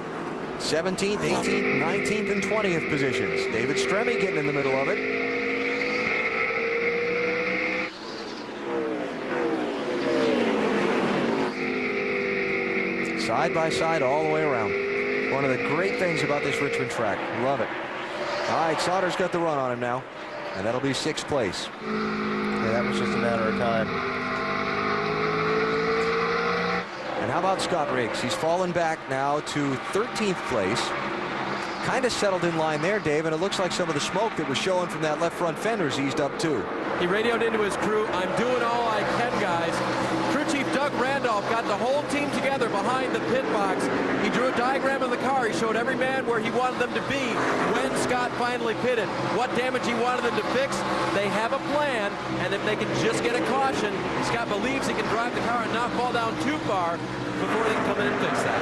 17th, 18th, 19th, and 20th positions. David Stremme getting in the middle of it. Side by side all the way around. One of the great things about this Richmond track. Love it. All right, Sauter's got the run on him now, and that'll be 6th place. Yeah, that was just a matter of time. And how about Scott Riggs? He's fallen back now to 13th place. Kind of settled in line there, Dave, and it looks like some of the smoke that was showing from that left front fender's eased up too. He radioed into his crew, "I'm doing all I can, guys." Crew Chief Doug Randolph got the whole team together behind the pit box. He drew a diagram of the car. He showed every man where he wanted them to be when Scott finally pitted, what damage he wanted them to fix. They have a plan, and if they can just get a caution, Scott believes he can drive the car and not fall down too far before they can come in and fix that.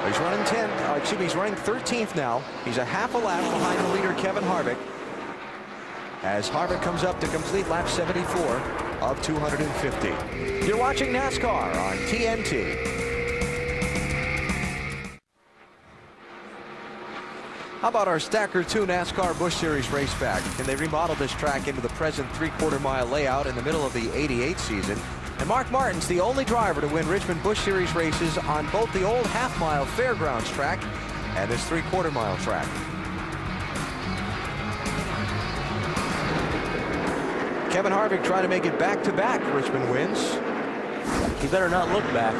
He's running 10th. Excuse me, he's running 13th now. He's a half a lap behind the leader, Kevin Harvick, as Harvick comes up to complete lap 74 of 250. You're watching NASCAR on TNT. How about our Stacker 2 NASCAR Busch Series racetrack? Can they remodel this track into the present 3/4 mile layout in the middle of the '88 season? And Mark Martin's the only driver to win Richmond Busch Series races on both the old half-mile Fairgrounds track and this 3/4 mile track. Kevin Harvick trying to make it back-to-back Richmond wins. He better not look back.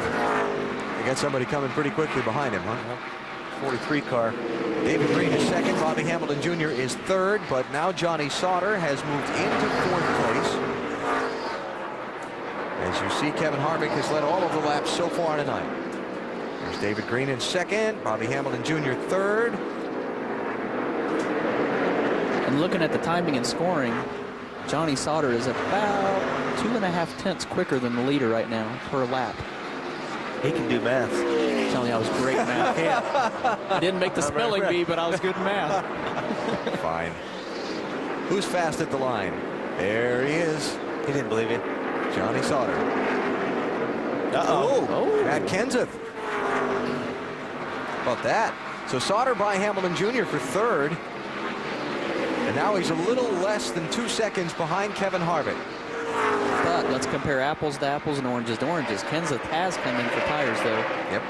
They got somebody coming pretty quickly behind him, huh? 43 car. David Green is second. Bobby Hamilton Jr. is third, but now Johnny Sauter has moved into 4th place. As you see, Kevin Harvick has led all of the laps so far tonight. There's David Green in second, Bobby Hamilton Jr. third. And looking at the timing and scoring, Johnny Sauter is about 2.5 tenths quicker than the leader right now per lap. He can do math. I'm telling you, I was great at math. I didn't make the spelling bee, but I was good at math. Fine. Who's fast at the line? There he is. He didn't believe it. Johnny Sauter. Uh-oh. Oh, Matt Kenseth. How about that? So Sauter by Hamilton Jr. for third. And now he's a little less than 2 seconds behind Kevin Harvick. But let's compare apples to apples and oranges to oranges. Kenseth has come in for tires, though. Yep.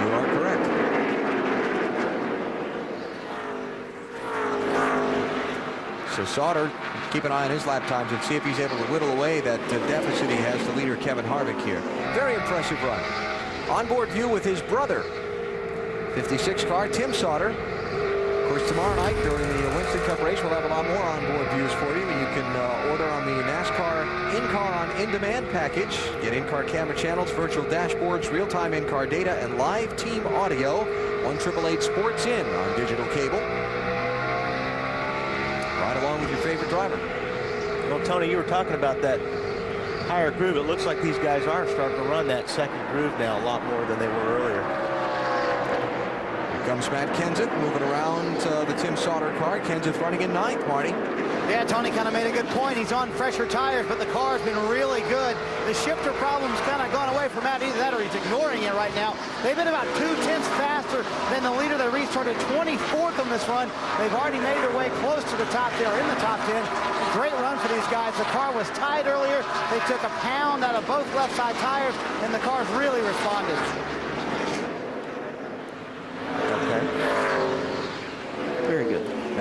You are correct. So Sauter, keep an eye on his lap times and see if he's able to whittle away that deficit he has to leader Kevin Harvick here. Very impressive run. Onboard view with his brother. 56 car, Tim Sauter. Of course, tomorrow night during the Winston Cup race, we'll have a lot more onboard views for you. You can order on the NASCAR in-car on in-demand package. Get in-car camera channels, virtual dashboards, real-time in-car data, and live team audio. 1-888 Sports In on digital cable. Right along with your favorite driver. Well, Tony, you were talking about that higher groove. It looks like these guys are starting to run that second groove now a lot more than they were earlier. Comes Matt Kenseth moving around the Tim Sauter car. Kenseth running in 9th, Marty. Yeah, Tony kind of made a good point. He's on fresher tires, but the car's been really good. The shifter problem's kind of gone away from Matt. Either that or he's ignoring it right now. They've been about 2 tenths faster than the leader. They restarted 24th on this run. They've already made their way close to the top 10, or in the top 10. Great run for these guys. The car was tight earlier. They took a pound out of both left side tires, and the cars really responded.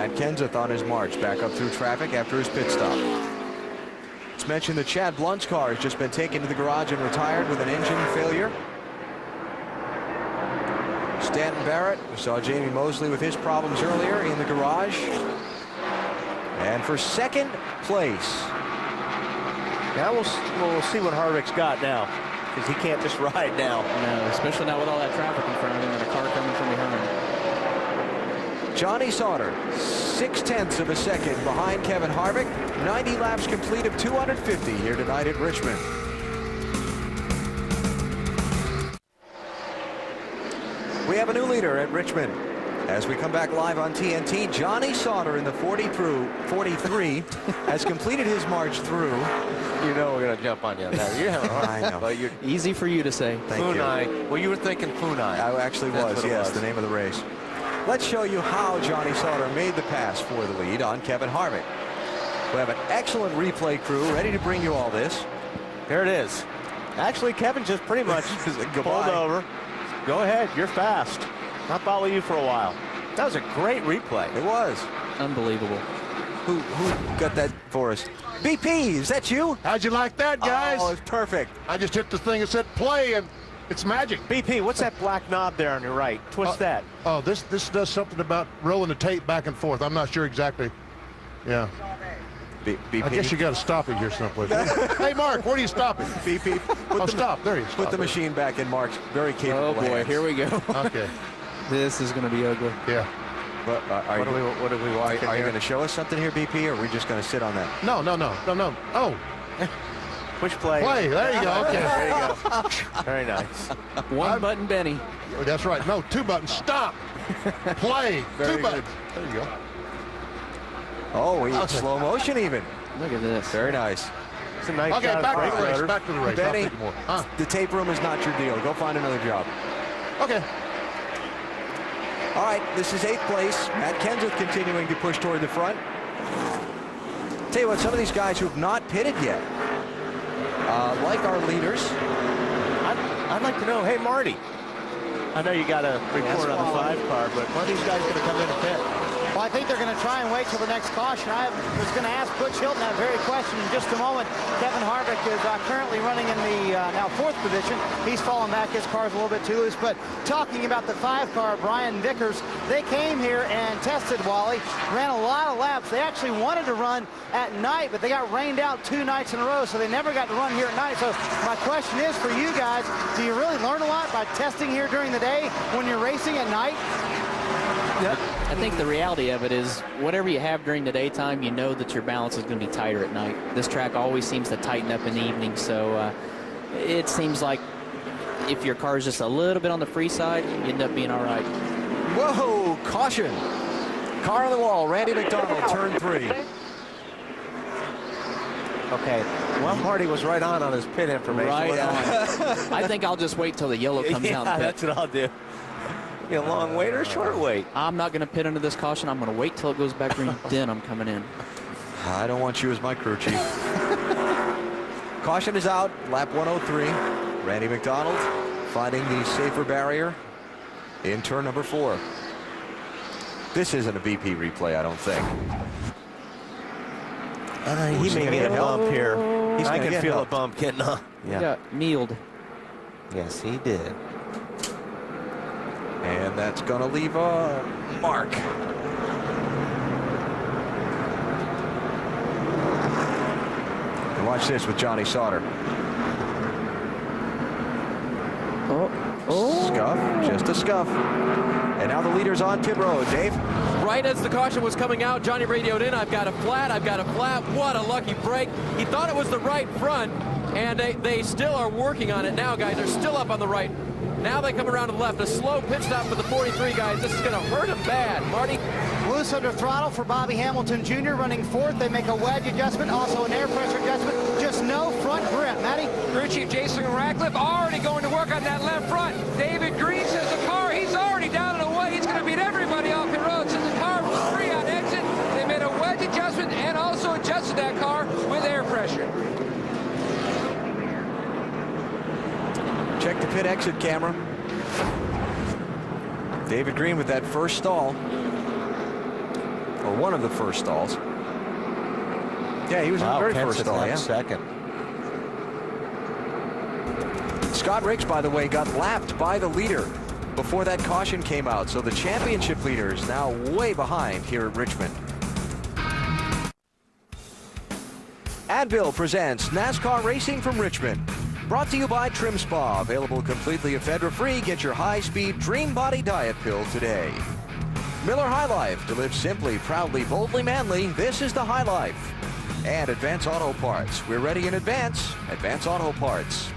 Matt Kenseth on his march back up through traffic after his pit stop. Let's mention that Chad Blunt's car has just been taken to the garage and retired with an engine failure. Stanton Barrett, we saw Jamie Mosley with his problems earlier in the garage. And for second place. Now we'll see what Harvick's got now, because he can't just ride now. No, especially not with all that traffic in front of him and a car coming from behind. Johnny Sauter, 0.6 of a second behind Kevin Harvick. 90 laps complete of 250 here tonight at Richmond. We have a new leader at Richmond. As we come back live on TNT, Johnny Sauter in the 43 has completed his march through. You know we're going to jump on you on that. You're having a hard I know. But you're Easy for you to say. Thank Funai. you. Well, you were thinking Funai. I actually was, yes, the name of the race. Let's show you how Johnny Sauter made the pass for the lead on Kevin Harvick. We have an excellent replay crew ready to bring you all this. There it is. Actually, Kevin just pretty much pulled over. Go ahead, you're fast. I'll follow you for a while. That was a great replay. It was. Unbelievable. Who got that for us? BP, is that you? How'd you like that, guys? Oh, it's perfect. I just hit the thing that said play, and it's magic. BP, what's that black knob there on your right? Twist that. Oh, this does something about rolling the tape back and forth. I'm not sure exactly. Yeah. BP. I guess you got to stop it here someplace. Hey, Mark, where do you stop it? BP. Stop. There you Put the machine back in Mark's very capable Oh boy, hands. here we go. Okay. This is going to be ugly. Yeah. But, What are we watching Are you here? going to show us something here, BP, or are we just going to sit on that? No. Oh, Push play. play. There you go. Okay. There you go. Very nice. One button, Benny. That's right. No, 2 buttons. Stop. Play. Very 2 buttons. There you go. Oh, we Okay. slow motion even. Look at this. Very nice. It's a nice Okay, shot of back to front the race. rotor. Back to the race. I'll Benny, take more. Huh? the tape room is not your deal. Go find another job. Okay. All right, this is 8th place. Matt Kenseth continuing to push toward the front. Tell you what, some of these guys who have not pitted yet, like our leaders. I'd like to know, hey, Marty. I know you got a report on the 5 car, but when are these guys going to come in and pit? Well, I think they're going to try and wait till the next caution. I was going to ask Butch Hilton that very question in just a moment. Kevin Harvick is currently running in the now 4th position. He's fallen back. His car's a little bit too loose. But talking about the 5 car, Brian Vickers, they came here and tested Wally, ran a lot of laps. They actually wanted to run at night, but they got rained out 2 nights in a row, so they never got to run here at night. So my question is for you guys, do you really learn a lot by testing here during the day when you're racing at night? I think the reality of it is whatever you have during the daytime, you know that your balance is going to be tighter at night. This track always seems to tighten up in the evening, so it seems like if your car is just a little bit on the free side, you end up being all right. Whoa, caution. Car on the wall, Randy McDonald, turn 3. Okay, one party was right on his pit information. Right on. I think I'll just wait till the yellow comes out. Yeah, that's what I'll do. You a long wait or a short wait? I'm not going to pit under this caution. I'm going to wait till it goes back green, then I'm coming in. I don't want you as my crew chief. Caution is out, lap 103. Randy McDonald finding the safer barrier in turn number 4. This isn't a BP replay, I don't think. He may get a bump here. I can feel a help. bump getting up. He got kneeled. Yes, he did. And that's going to leave a mark. And watch this with Johnny Sauter. Scuff, just a scuff. And now the leader's on pit road, Dave. Right as the caution was coming out, Johnny radioed in, I've got a flat. What a lucky break. He thought it was the right front, and they still are working on it now, guys. They're still up on the right. Now they come around to the left. A slow pit stop for the 43 guys. This is going to hurt them bad. Marty? Loose under throttle for Bobby Hamilton Jr. running 4th. They make a wedge adjustment, also an air pressure adjustment. Just no front grip. Matty? Crew Chief Jason Ratcliffe already going to work on that left front. David Green says the car, he's already down and away. He's going to beat everybody off the road. Since the car was free on exit, they made a wedge adjustment and also adjusted that car with air pressure. Check the pit exit camera. David Green with that first stall. or one of the first stalls. Yeah, he was in the very first stall. Yeah. Second. Scott Riggs, by the way, got lapped by the leader before that caution came out. So the championship leader is now way behind here at Richmond. Advil presents NASCAR Racing from Richmond. Brought to you by Trim Spa. Available completely ephedra-free. Get your high-speed Dream Body Diet Pill today. Miller High Life. To live simply, proudly, boldly, manly. This is the High Life. And Advance Auto Parts. We're ready in advance. Advance Auto Parts.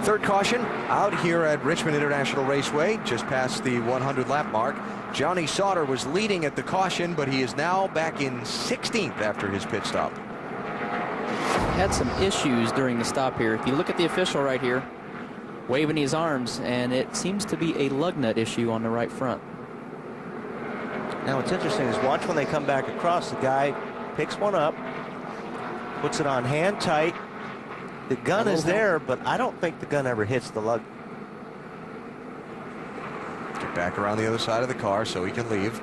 Third caution out here at Richmond International Raceway, just past the 100 lap mark. Johnny Sauter was leading at the caution, but he is now back in 16th after his pit stop. Had some issues during the stop here. If you look at the official right here, waving his arms, and it seems to be a lug nut issue on the right front. Now what's interesting is watch when they come back across, the guy picks one up, puts it on hand tight. The gun is there, but I don't think the gun ever hits the lug. Get back around the other side of the car so he can leave.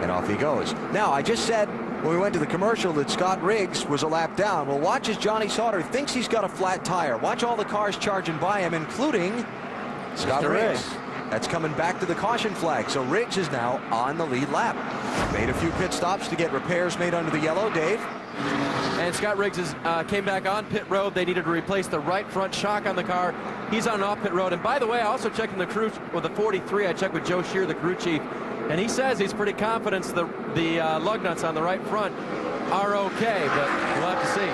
And off he goes. Now, I just said when we went to the commercial that Scott Riggs was a lap down. Well, watch as Johnny Sauter thinks he's got a flat tire. Watch all the cars charging by him, including Scott Riggs. That's coming back to the caution flag. So Riggs is now on the lead lap. Made a few pit stops to get repairs made under the yellow. Dave? And Scott Riggs came back on pit road. They needed to replace the right front shock on the car. He's on off pit road. And by the way, I also checked in the crew with the 43. I checked with Joe Shear, the crew chief, and he says he's pretty confident the lug nuts on the right front are okay, but we'll have to see.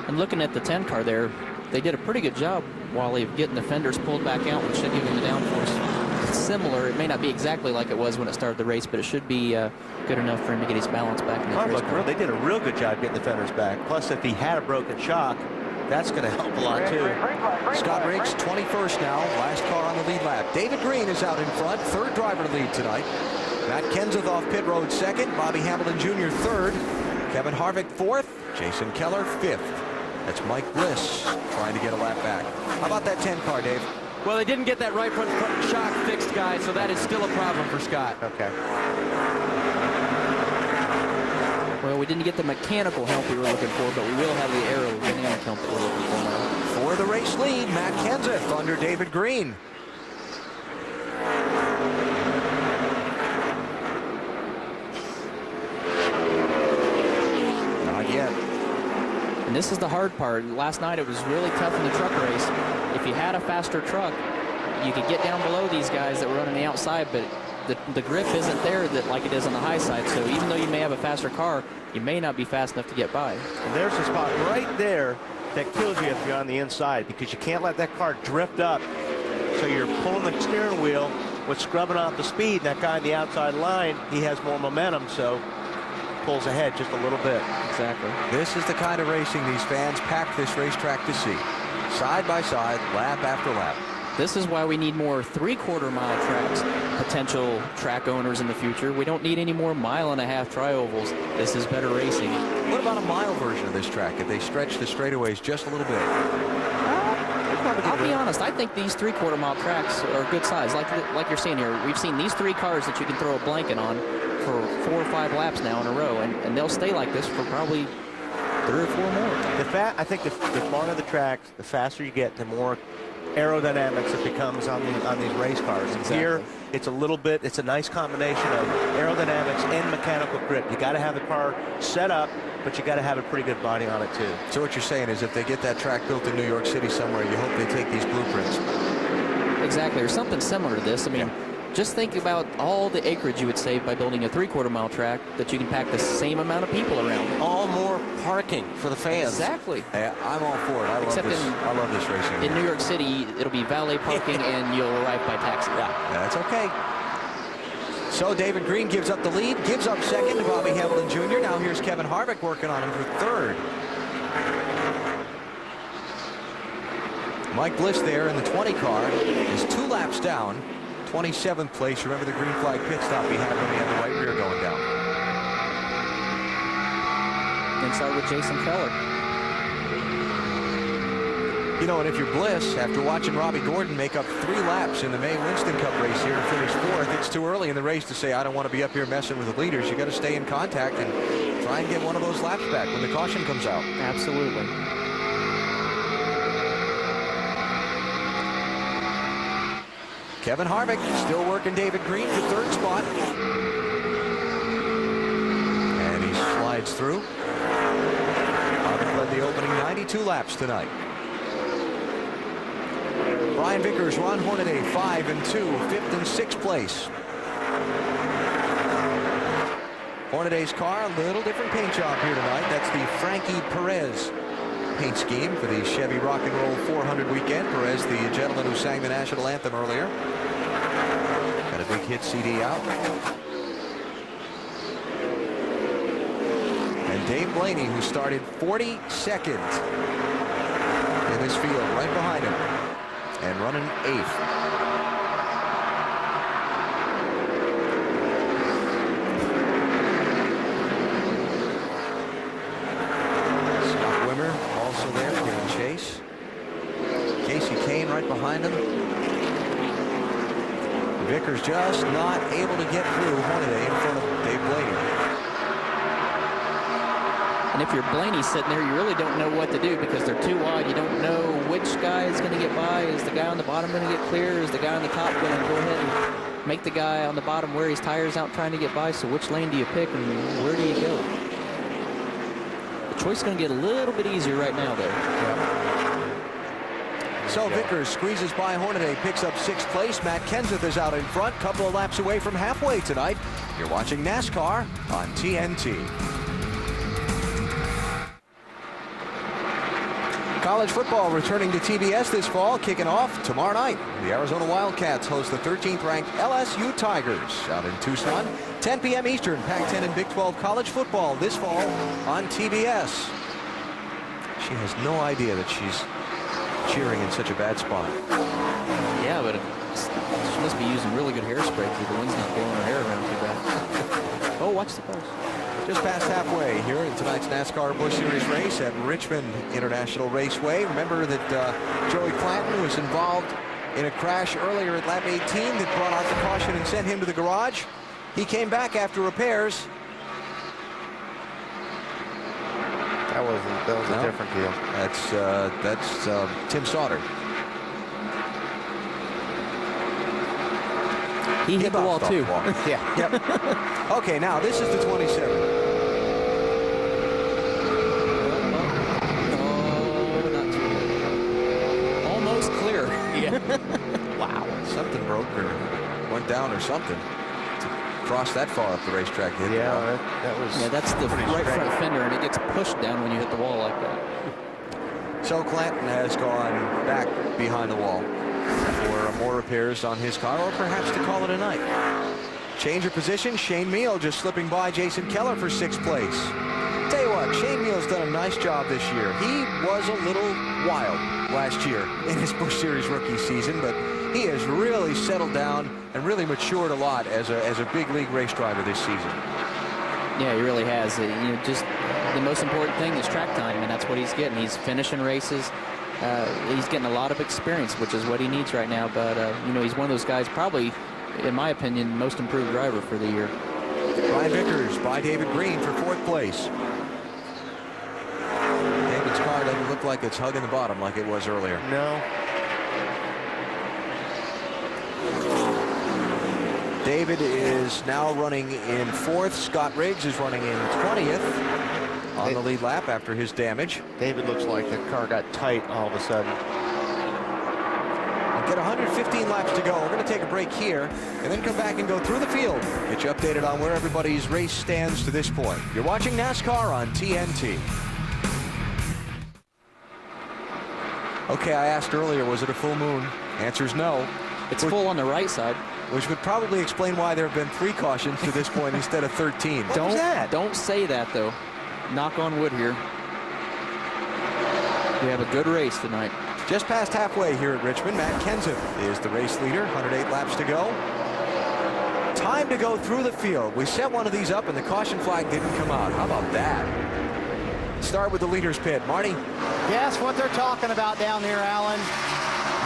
And looking at the 10 car there, they did a pretty good job while getting the fenders pulled back out, which should give him the downforce. It's similar. It may not be exactly like it was when it started the race, but it should be good enough for him to get his balance back in the race car. They did a real good job getting the fenders back. Plus, if he had a broken shock, that's going to help a lot, too. Scott Riggs, 21st now, last car on the lead lap. David Green is out in front, third driver lead tonight. Matt Kenseth off pit road second, Bobby Hamilton Jr. third, Kevin Harvick fourth, Jason Keller fifth. That's Mike Bliss trying to get a lap back. How about that 10 car, Dave? Well, they didn't get that right front shock fixed, guys, so that is still a problem for Scott. Okay. Well, we didn't get the mechanical help we were looking for, but we will have the aerodynamic help that we're looking for now. For the race lead, Matt Kenseth under David Green. Not yet. And this is the hard part. Last night it was really tough in the truck race. If you had a faster truck, you could get down below these guys that were running the outside, but the grip isn't there like it is on the high side. So even though you may have a faster car, you may not be fast enough to get by. And there's a spot right there that kills you if you're on the inside, because you can't let that car drift up. So you're pulling the steering wheel with scrubbing off the speed. And that guy on the outside line, he has more momentum, so pulls ahead just a little bit. Exactly. This is the kind of racing these fans packed this racetrack to see. Side by side, lap after lap. This is why we need more 3/4 mile tracks, potential track owners in the future. We don't need any more 1.5 mile tri-ovals. This is better racing. What about a mile version of this track if they stretch the straightaways just a little bit? I'll be honest, I think these 3/4 mile tracks are good size. Like you're seeing here, we've seen these 3 cars that you can throw a blanket on for 4 or 5 laps now in a row, and they'll stay like this for probably 3 or 4 more. I think the longer the track, the faster you get, the more aerodynamics it becomes on these race cars. And here, it's a nice combination of aerodynamics and mechanical grip. You got to have the car set up, but you got to have a pretty good body on it too. So what you're saying is if they get that track built in New York City somewhere, you hope they take these blueprints. Exactly, or something similar to this. I mean, just think about all the acreage you would save by building a 3/4 mile track that you can pack the same amount of people around. All more parking for the fans. Exactly. Yeah, I'm all for it. I love this racing. In New York City, it'll be valet parking and you'll arrive by taxi. Yeah, that's okay. So David Green gives up the lead, gives up second to Bobby Hamilton Jr. Now here's Kevin Harvick working on him for third. Mike Bliss there in the 20 car is 2 laps down. 27th place. Remember the green flag pit stop he had when he had the right rear going down. Inside with Jason Keller. You know, and if you're Bliss, after watching Robbie Gordon make up 3 laps in the May Winston Cup race here and finish 4th, it's too early in the race to say, I don't want to be up here messing with the leaders. You got to stay in contact and try and get one of those laps back when the caution comes out. Absolutely. Kevin Harvick still working David Green for 3rd spot. And he slides through. Harvick led the opening 92 laps tonight. Brian Vickers, Ron Hornaday, 5 and 2, 5th and 6th place. Hornaday's car, a little different paint job here tonight. That's the Frankie Perez paint scheme for the Chevy Rock and Roll 400 weekend. Perez, the gentleman who sang the national anthem earlier. Got a big hit CD out. And Dave Blaney, who started 42nd in this field, right behind him, and running 8th. Also there, giving chase. Casey Kane right behind him. Vickers just not able to get through Hornaday in front of Dave Blaney. And if you're Blaney sitting there, you really don't know what to do because they're too wide. You don't know which guy is going to get by. Is the guy on the bottom going to get clear? Is the guy on the top going to go ahead and make the guy on the bottom wear his tires out trying to get by? So which lane do you pick and where do you go? Choice is going to get a little bit easier right now, though. So Vickers squeezes by Hornaday, picks up 6th place. Matt Kenseth is out in front, couple of laps away from halfway tonight. You're watching NASCAR on TNT. College football returning to TBS this fall, kicking off tomorrow night. The Arizona Wildcats host the 13th ranked LSU Tigers out in Tucson. 10 p.m. Eastern, Pac-10 and Big 12 college football this fall on TBS. She has no idea that she's cheering in such a bad spot. Yeah, but she must be using really good hairspray because the wind's not blowing her hair around too bad. Oh, watch the post. Just past halfway here in tonight's NASCAR Busch Series race at Richmond International Raceway. Remember that Joey Clanton was involved in a crash earlier at lap 18 that brought out the caution and sent him to the garage. He came back after repairs. That was a different deal. That's Tim Sauter. He hit the wall too. Yeah. Yep. Okay, now this is the 27. Almost clear. Yeah. Wow. Something broke or went down or something. To cross that far up the racetrack. Yeah, that was. Yeah, that's the right front fender, and it gets pushed down when you hit the wall like that. So Clanton has gone back behind the wall for more repairs on his car, or perhaps to call it a night. Change of position, Shane Meal just slipping by Jason Keller for 6th place. Tell you what, Shane Meal's done a nice job this year. He was a little wild last year in his Busch Series rookie season, but he has really settled down and really matured a lot as a big league race driver this season. Yeah, he really has. Just the most important thing is track time, and that's what he's getting. He's finishing races. He's getting a lot of experience, which is what he needs right now. But, he's one of those guys, probably, in my opinion, most improved driver for the year. Brian Vickers by David Green for 4th place. David's car doesn't look like it's hugging the bottom like it was earlier. No. David is now running in 4th. Scott Riggs is running in 20th on the lead lap after his damage. David looks like the car got tight all of a sudden. We'll get 115 laps to go. We're going to take a break here and then come back and go through the field. Get you updated on where everybody's race stands to this point. You're watching NASCAR on TNT. Okay, I asked earlier, was it a full moon? Answer's no. It's full on the right side. Which would probably explain why there have been 3 cautions to this point instead of 13. Don't say that, though. Knock on wood here. We have a good race tonight. Just past halfway here at Richmond, Matt Kenseth is the race leader. 108 laps to go. Time to go through the field. We set one of these up and the caution flag didn't come out. How about that? start with the leaders pit. Marty? Guess what they're talking about down here, Alan?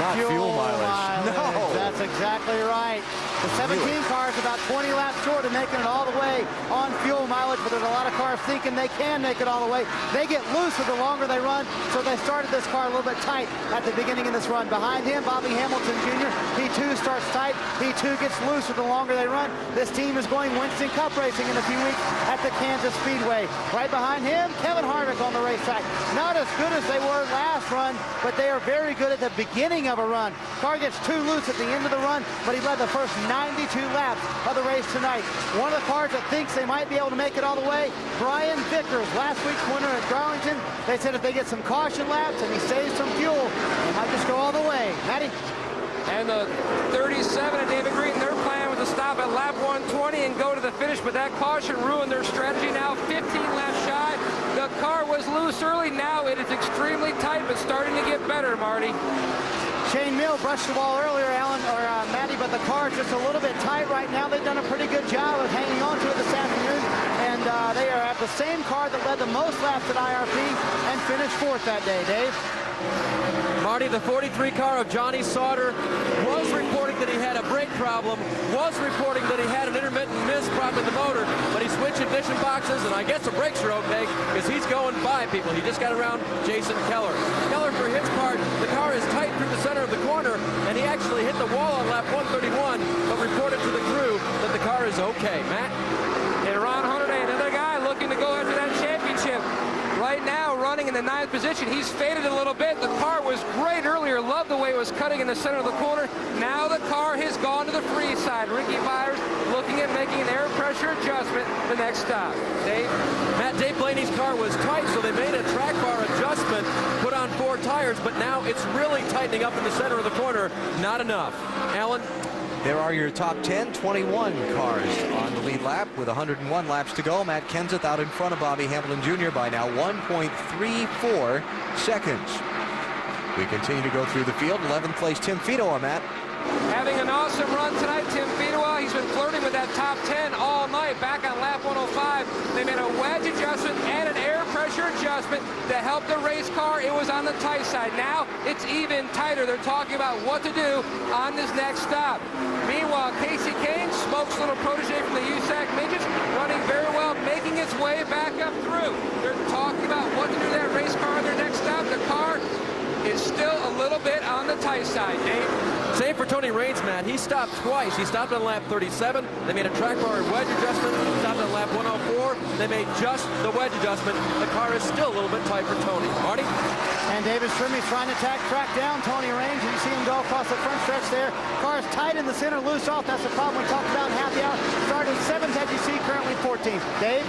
Not fuel mileage. No. That's exactly right. The 17 car is about 20 laps short of making it all the way on fuel mileage, but there's a lot of cars thinking they can make it all the way. They get looser the longer they run, so they started this car a little bit tight at the beginning of this run. Behind him, Bobby Hamilton Jr., he too starts tight. He too gets looser the longer they run. This team is going Winston Cup racing in a few weeks at the Kansas Speedway. Right behind him, Kevin Harvick on the racetrack. Not as good as they were last run, but they are very good at the beginning of a run. Car gets too loose at the end of the run, but he led the first 92 laps of the race tonight. One of the cars that thinks they might be able to make it all the way, Brian Vickers, last week's winner at Darlington. They said if they get some caution laps and he saves some fuel, they might just go all the way. Matty? And the 37 and David Green, their plan was to stop at lap 120 and go to the finish, but that caution ruined their strategy. Now 15 laps shy. The car was loose early. Now it is extremely tight, but starting to get better, Marty. Shane Mill brushed the ball earlier, Alan, or Matty, but the car's just a little bit tight right now. They've done a pretty good job of hanging on to it this afternoon, and they are at the same car that led the most laps at IRP and finished fourth that day. Dave? Marty, the 43 car of Johnny Sauter was reporting that he had a brake problem, was reporting that he had an intermittent miss problem in the motor, but he switched ignition boxes, and I guess the brakes are okay because he's going by people. He just got around Jason Keller. Keller, for his part, the car is tight through the center of the corner, and he actually hit the wall on lap 131, but reported to the crew that the car is okay. Matt? And Ron Hunter, another guy looking to go after that championship. Right now, running in the 9th position. He's faded a little bit. The car was great earlier. Loved the way it was cutting in the center of the corner. Now the car has gone to the free side. Ricky Byers looking at making an air pressure adjustment the next stop. Dave? Matt, Dave Blaney's car was tight, so they made a track bar adjustment, put on 4 tires, but now it's really tightening up in the center of the corner. Not enough. Alan? There are your top 10, 21 cars on the lead lap with 101 laps to go. Matt Kenseth out in front of Bobby Hamilton Jr. by now 1.34 seconds. We continue to go through the field. 11th place, Tim Fedowa, Matt. Having an awesome run tonight, Tim Fedowa. He's been flirting with that top 10 all night. Back on lap 105, they made a wedge adjustment and an air pressure adjustment to help the race car. It was on the tight side. Now it's even tighter. They're talking about what to do on this next stop. Meanwhile, Casey Kane, Smoke's little protege from the USAC Midgets, running very well, making its way back up through. They're talking about what to do to that race car on their next stop. The car is still a little bit on the tight side, Dave. Same for Tony Raines, Matt. He stopped twice. He stopped on lap 37. They made a track bar and wedge adjustment. Stopped on lap 104. They made just the wedge adjustment. The car is still a little bit tight for Tony. Marty? And David Strimley's trying to track down Tony Raines. You see him go across the front stretch there. Car is tight in the center, loose off. That's the problem we talked about in happy hour. Started 7th, as you see, currently 14th. Dave?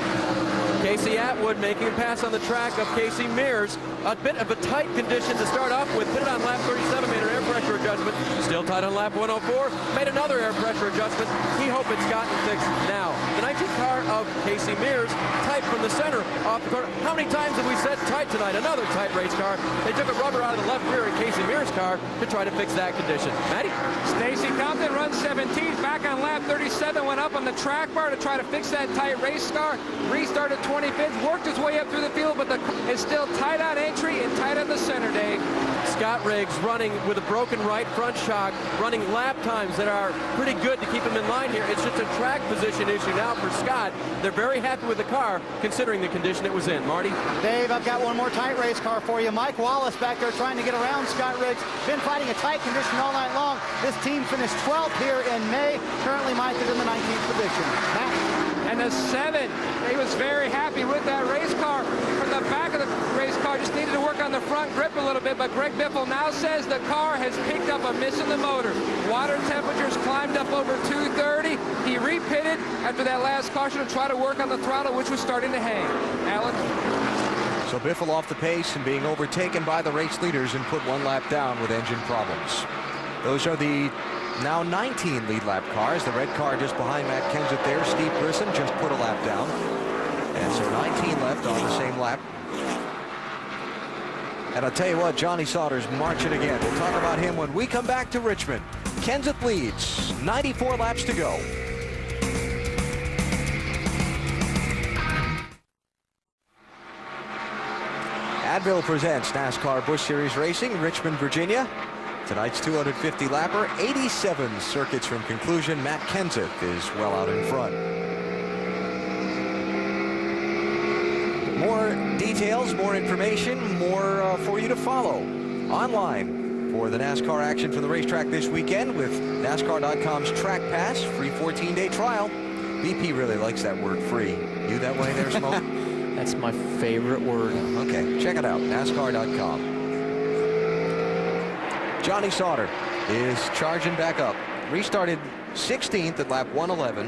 Casey Atwood making a pass on the track of Casey Mears. A bit of a tight condition to start off with. Put it on lap 37, made an air pressure adjustment. Still tight on lap 104. Made another air pressure adjustment. He hopes it's gotten fixed now. The 19th car of Casey Mears, tight from the center off the corner. How many times have we said tight tonight? Another tight race car. They took a rubber out of the left rear in Casey Mears' car to try to fix that condition. Matty? Stacy Compton runs 17th. Back on lap 37, went up on the track bar to try to fix that tight race car. Restarted 25th, worked his way up through the field, but it's still tight on entry and tight on the center, Dave. Scott Riggs running with a broken right front shock, running lap times that are pretty good to keep him in line here. It's just a track position issue now for Scott. They're very happy with the car, considering the condition it was in. Marty? Dave, I've got one more tight race car for you. Mike Wallace back there trying to get around Scott Riggs. Been fighting a tight condition all night long. This team finished 12th here in May. Currently Mike is in the 19th position. Matt? And the 7, he was very happy with that race car. From the back of the race car, just needed to work on the front grip a little bit, but Greg Biffle now says the car has picked up a miss in the motor. Water temperatures climbed up over 230. He repitted after that last caution to try to work on the throttle, which was starting to hang. Alan? So Biffle off the pace and being overtaken by the race leaders and put 1 lap down with engine problems. Those are the now 19 lead lap cars. The red car just behind Matt Kenseth there. Steve Grissom just put a lap down. And so 19 left on the same lap. And I'll tell you what, Johnny Sauter's marching again. We'll talk about him when we come back to Richmond. Kenseth leads, 94 laps to go. Advil presents NASCAR Busch Series Racing, Richmond, Virginia. Tonight's 250 lapper, 87 circuits from conclusion. Matt Kenseth is well out in front. More details, more information, more for you to follow online for the NASCAR action from the racetrack this weekend with NASCAR.com's Track Pass, free 14-day trial. BP really likes that word free. You that way there, Smoke? That's my favorite word. Okay, check it out, NASCAR.com. Johnny Sauter is charging back up. Restarted 16th at lap 111.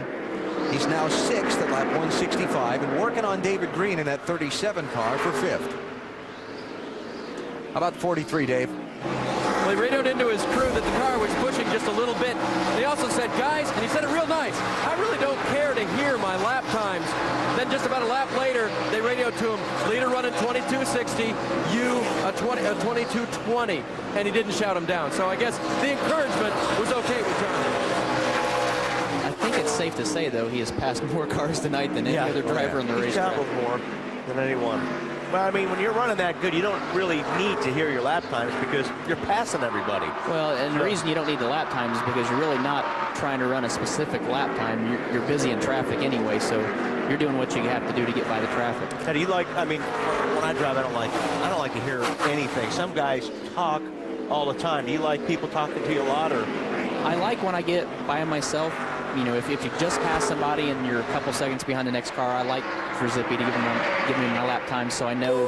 He's now 6th at lap 165 and working on David Green in that 37 car for 5th. How about 43, Dave? Well, he radioed into his crew that the car was pushing just a little bit. They also said, guys, and he said it real nice, I really don't care to hear my lap times. Then just about a lap later, they radioed to him, leader running 22.60, you a 22.20, and he didn't shout him down. So I guess the encouragement was okay with Johnny. I think it's safe to say, though, he has passed more cars tonight than any other driver in the race. He's traveled more than anyone. Well, I mean, when you're running that good, you don't really need to hear your lap times because you're passing everybody. Well, and the reason you don't need the lap times is because you're really not trying to run a specific lap time. You're busy in traffic anyway, so you're doing what you have to do to get by the traffic. Now, do you like, I mean, when I drive, I don't like to hear anything. Some guys talk all the time. Do you like people talking to you a lot, or? I like when I get by myself. You know, if you just pass somebody and you're a couple seconds behind the next car, I like for Zippy to give me my lap time, so I know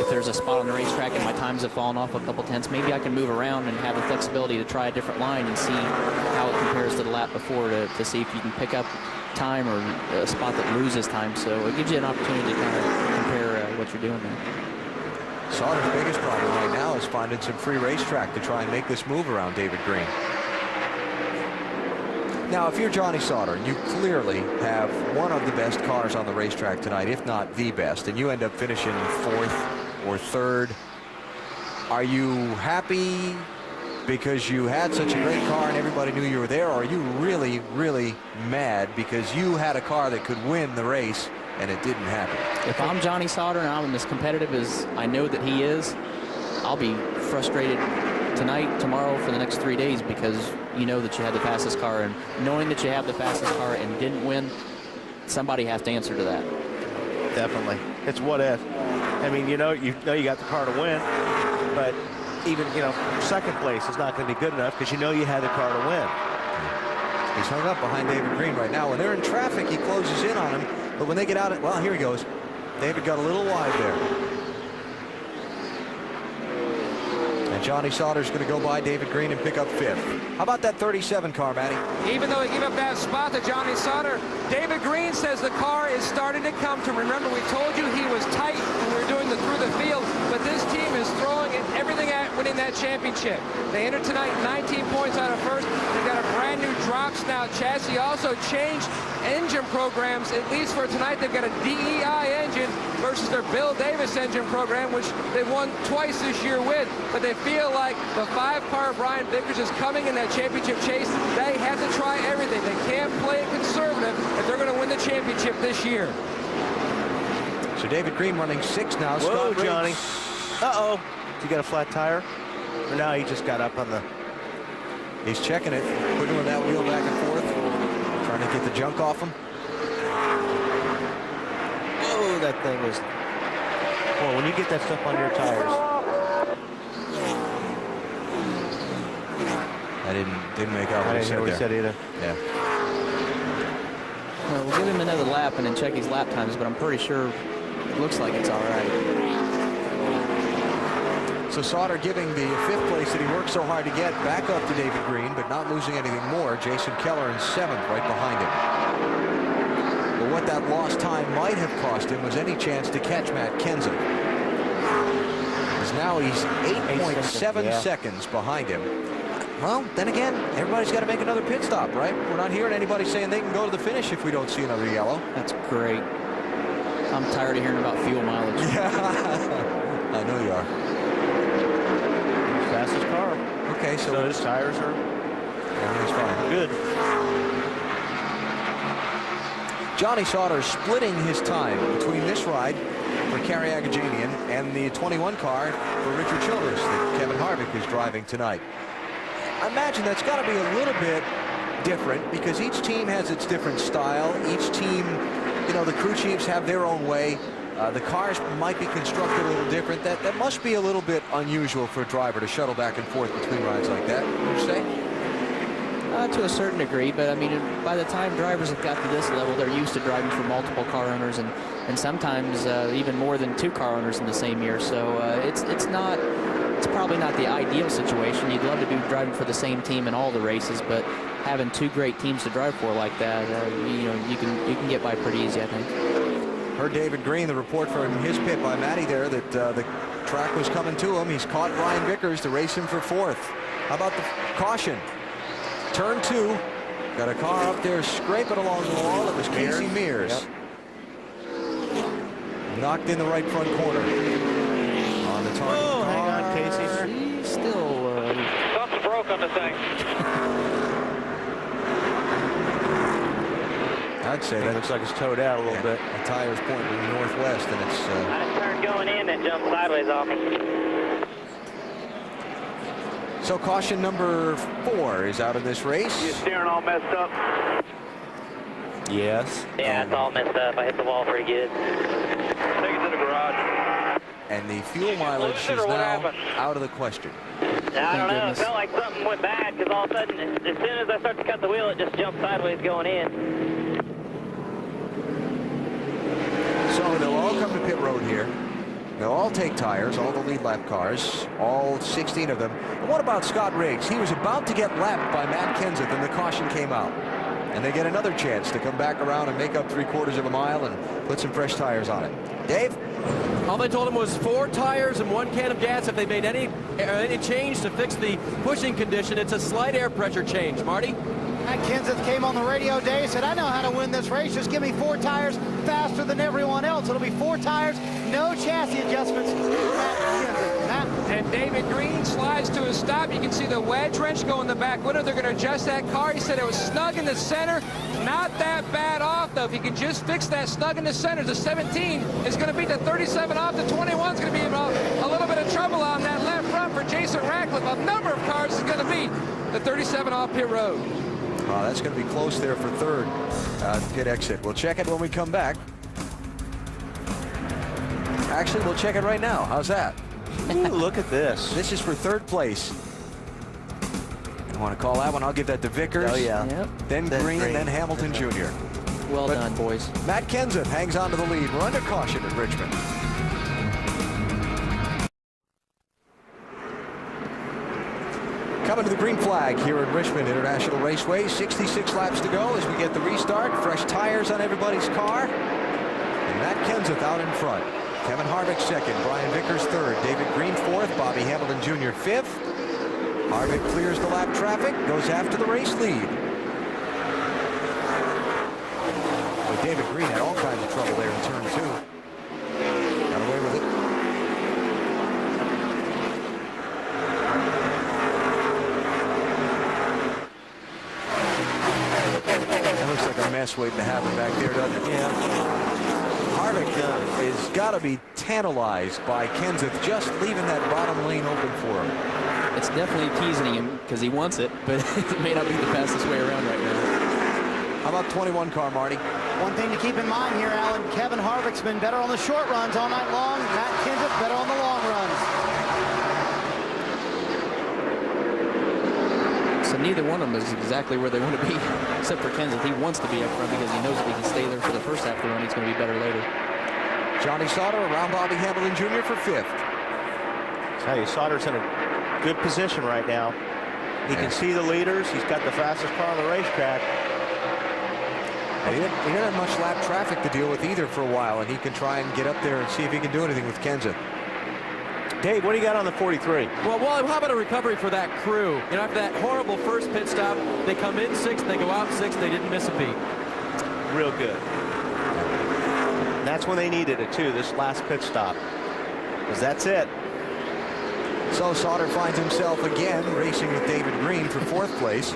if there's a spot on the racetrack and my times have fallen off a couple tenths, maybe I can move around and have the flexibility to try a different line and see how it compares to the lap before to see if you can pick up time or a spot that loses time. So it gives you an opportunity to kind of compare what you're doing there. Sauter's biggest problem right now is finding some free racetrack to try and make this move around David Green. Now, if you're Johnny Sauter, you clearly have one of the best cars on the racetrack tonight, if not the best, and you end up finishing 4th or 3rd. Are you happy because you had such a great car and everybody knew you were there, or are you really, really mad because you had a car that could win the race and it didn't happen? If I'm Johnny Sauter and I'm as competitive as I know that he is, I'll be frustrated tonight, tomorrow, for the next 3 days, because you know that you had the fastest car, and knowing that you have the fastest car and didn't win, somebody has to answer to that. Definitely. It's what if. I mean, you know you got the car to win, but even, second place is not going to be good enough because you know you had the car to win. He's hung up behind David Green right now. When they're in traffic, he closes in on him, but when they get out, well, here he goes. David got a little wide there. Johnny Sauter's going to go by David Green and pick up 5th. How about that 37 car, Matty? Even though he gave up that spot to Johnny Sauter, David Green says the car is starting to come to. Remember, we told you he was tight when we were doing the through the field, but this team is throwing everything at winning that championship. They entered tonight 19 points out of 1st. They've got a brand new drop snout chassis. Also changed engine programs, at least for tonight. They've got a DEI engine versus their Bill Davis engine program, which they won twice this year with. But they feel like the 5-car Brian Vickers is coming in that championship chase. They have to try everything. They can't play it conservative if they're going to win the championship this year. So David Green running 6th now. Whoa, Scott Johnny. Uh-oh. You got a flat tire? Or now he just got up on the... He's checking it, wiggling that wheel back and forth, trying to get the junk off him. Whoa, that thing was... Well, when you get that stuff on your tires... I didn't make out what he said there. He said either. Yeah. Well, we'll give him another lap and then check his lap times, but I'm pretty sure it looks like it's all right. So Sauter giving the 5th place that he worked so hard to get back up to David Green, but not losing anything more. Jason Keller in 7th, right behind him. But what that lost time might have cost him was any chance to catch Matt Kenseth. Because now he's 8.7 seconds behind him. Well, then again, everybody's got to make another pit stop, right? We're not hearing anybody saying they can go to the finish if we don't see another yellow. That's great. I'm tired of hearing about fuel mileage. Yeah, I know you are. Fastest car. Okay, so his tires are... Everything's fine. Good. Johnny Sauter splitting his time between this ride for Kerry Agajanian, and the 21 car for Richard Childress that Kevin Harvick is driving tonight. I imagine that's got to be a little bit different because each team has its different style. Each team, you know, the crew chiefs have their own way. The cars might be constructed a little different. That must be a little bit unusual for a driver to shuttle back and forth between rides like that, would you say? To a certain degree, but I mean, by the time drivers have got to this level, they're used to driving for multiple car owners and sometimes even more than 2 car owners in the same year. So it's probably not the ideal situation. You'd love to be driving for the same team in all the races, but having 2 great teams to drive for like that, you know, you can get by pretty easy, I think. Heard David Green, the report from his pit by Matty there, that the track was coming to him. He's caught Brian Vickers to race him for 4th. How about the caution? Turn 2, got a car up there scraping along the wall. It was Casey Mears. Yep. Knocked in the right front corner. On the target car. Hang on, Casey. He's still... Something broke on the thing. I'd say that looks like it's towed out a little bit. The tire's pointing northwest, and it's... I just turned going in and jumped sideways off me. So caution number 4 is out of this race. Your steering all messed up? Yes. Yeah, it's all messed up. I hit the wall pretty good. Take it to the garage. And the fuel mileage is now out of the question. I don't know. It felt like something went bad because all of a sudden, as soon as I start to cut the wheel, it just jumped sideways going in. So they'll all come to pit road here. They'll all take tires, all the lead lap cars, all 16 of them. And what about Scott Riggs? He was about to get lapped by Matt Kenseth, and the caution came out. And they get another chance to come back around and make up 3/4 of a mile and put some fresh tires on it. Dave? All they told him was 4 tires and 1 can of gas. If they made any change to fix the pushing condition, it's a slight air pressure change. Marty? Matt Kenseth came on the radio today, said, I know how to win this race. Just give me 4 tires faster than everyone else. It'll be 4 tires, no chassis adjustments for Matt Kenseth. Matt. And David Green slides to a stop. You can see the wedge wrench go in the back window. They're going to adjust that car. He said it was snug in the center. Not that bad off, though. If he could just fix that snug in the center, the 17 is going to beat the 37 off. The 21 is going to be a little bit of trouble on that left front for Jason Ratcliffe. A number of cars is going to beat the 37 off pit road. That's going to be close there for 3rd pit exit. We'll check it when we come back. Actually, we'll check it right now. How's that? Ooh, look at this. This is for 3rd place. You want to call that one? I'll give that to Vickers. Oh, yeah. Yep. Then Green, then Hamilton Jr. Well done, boys. Matt Kenseth hangs on to the lead. We're under caution at Richmond. Coming to the green flag here at Richmond International Raceway. 66 laps to go as we get the restart. Fresh tires on everybody's car. And Matt Kenseth out in front. Kevin Harvick 2nd. Brian Vickers 3rd. David Green 4th. Bobby Hamilton Jr. 5th. Harvick clears the lap traffic. Goes after the race lead. But David Green had all kinds of trouble there in turn 2. Got away with it. Mess waiting to happen back there, doesn't it? Yeah. Harvick has got to be tantalized by Kenseth just leaving that bottom lane open for him. It's definitely teasing him because he wants it, but it may not be the fastest way around right now. How about 21 car, Marty? One thing to keep in mind here, Alan, Kevin Harvick's been better on the short runs all night long. Matt Kenseth better on the long runs. So neither one of them is exactly where they want to be, except for Kenseth. He wants to be up front because he knows if he can stay there for the first half of the run, he's going to be better later. Johnny Sauter around Bobby Hamilton Jr. for 5th. I tell you, Sauter's in a good position right now. He can see the leaders. He's got the fastest car on the racetrack. He didn't have much lap traffic to deal with either for a while, and he can try and get up there and see if he can do anything with Kenseth. Dave, what do you got on the 43? Well, how about a recovery for that crew? You know, after that horrible first pit stop, they come in 6th, they go out 6th, they didn't miss a beat. Real good. And that's when they needed it, too, this last pit stop. Because that's it. So Sauter finds himself again racing with David Green for 4th place.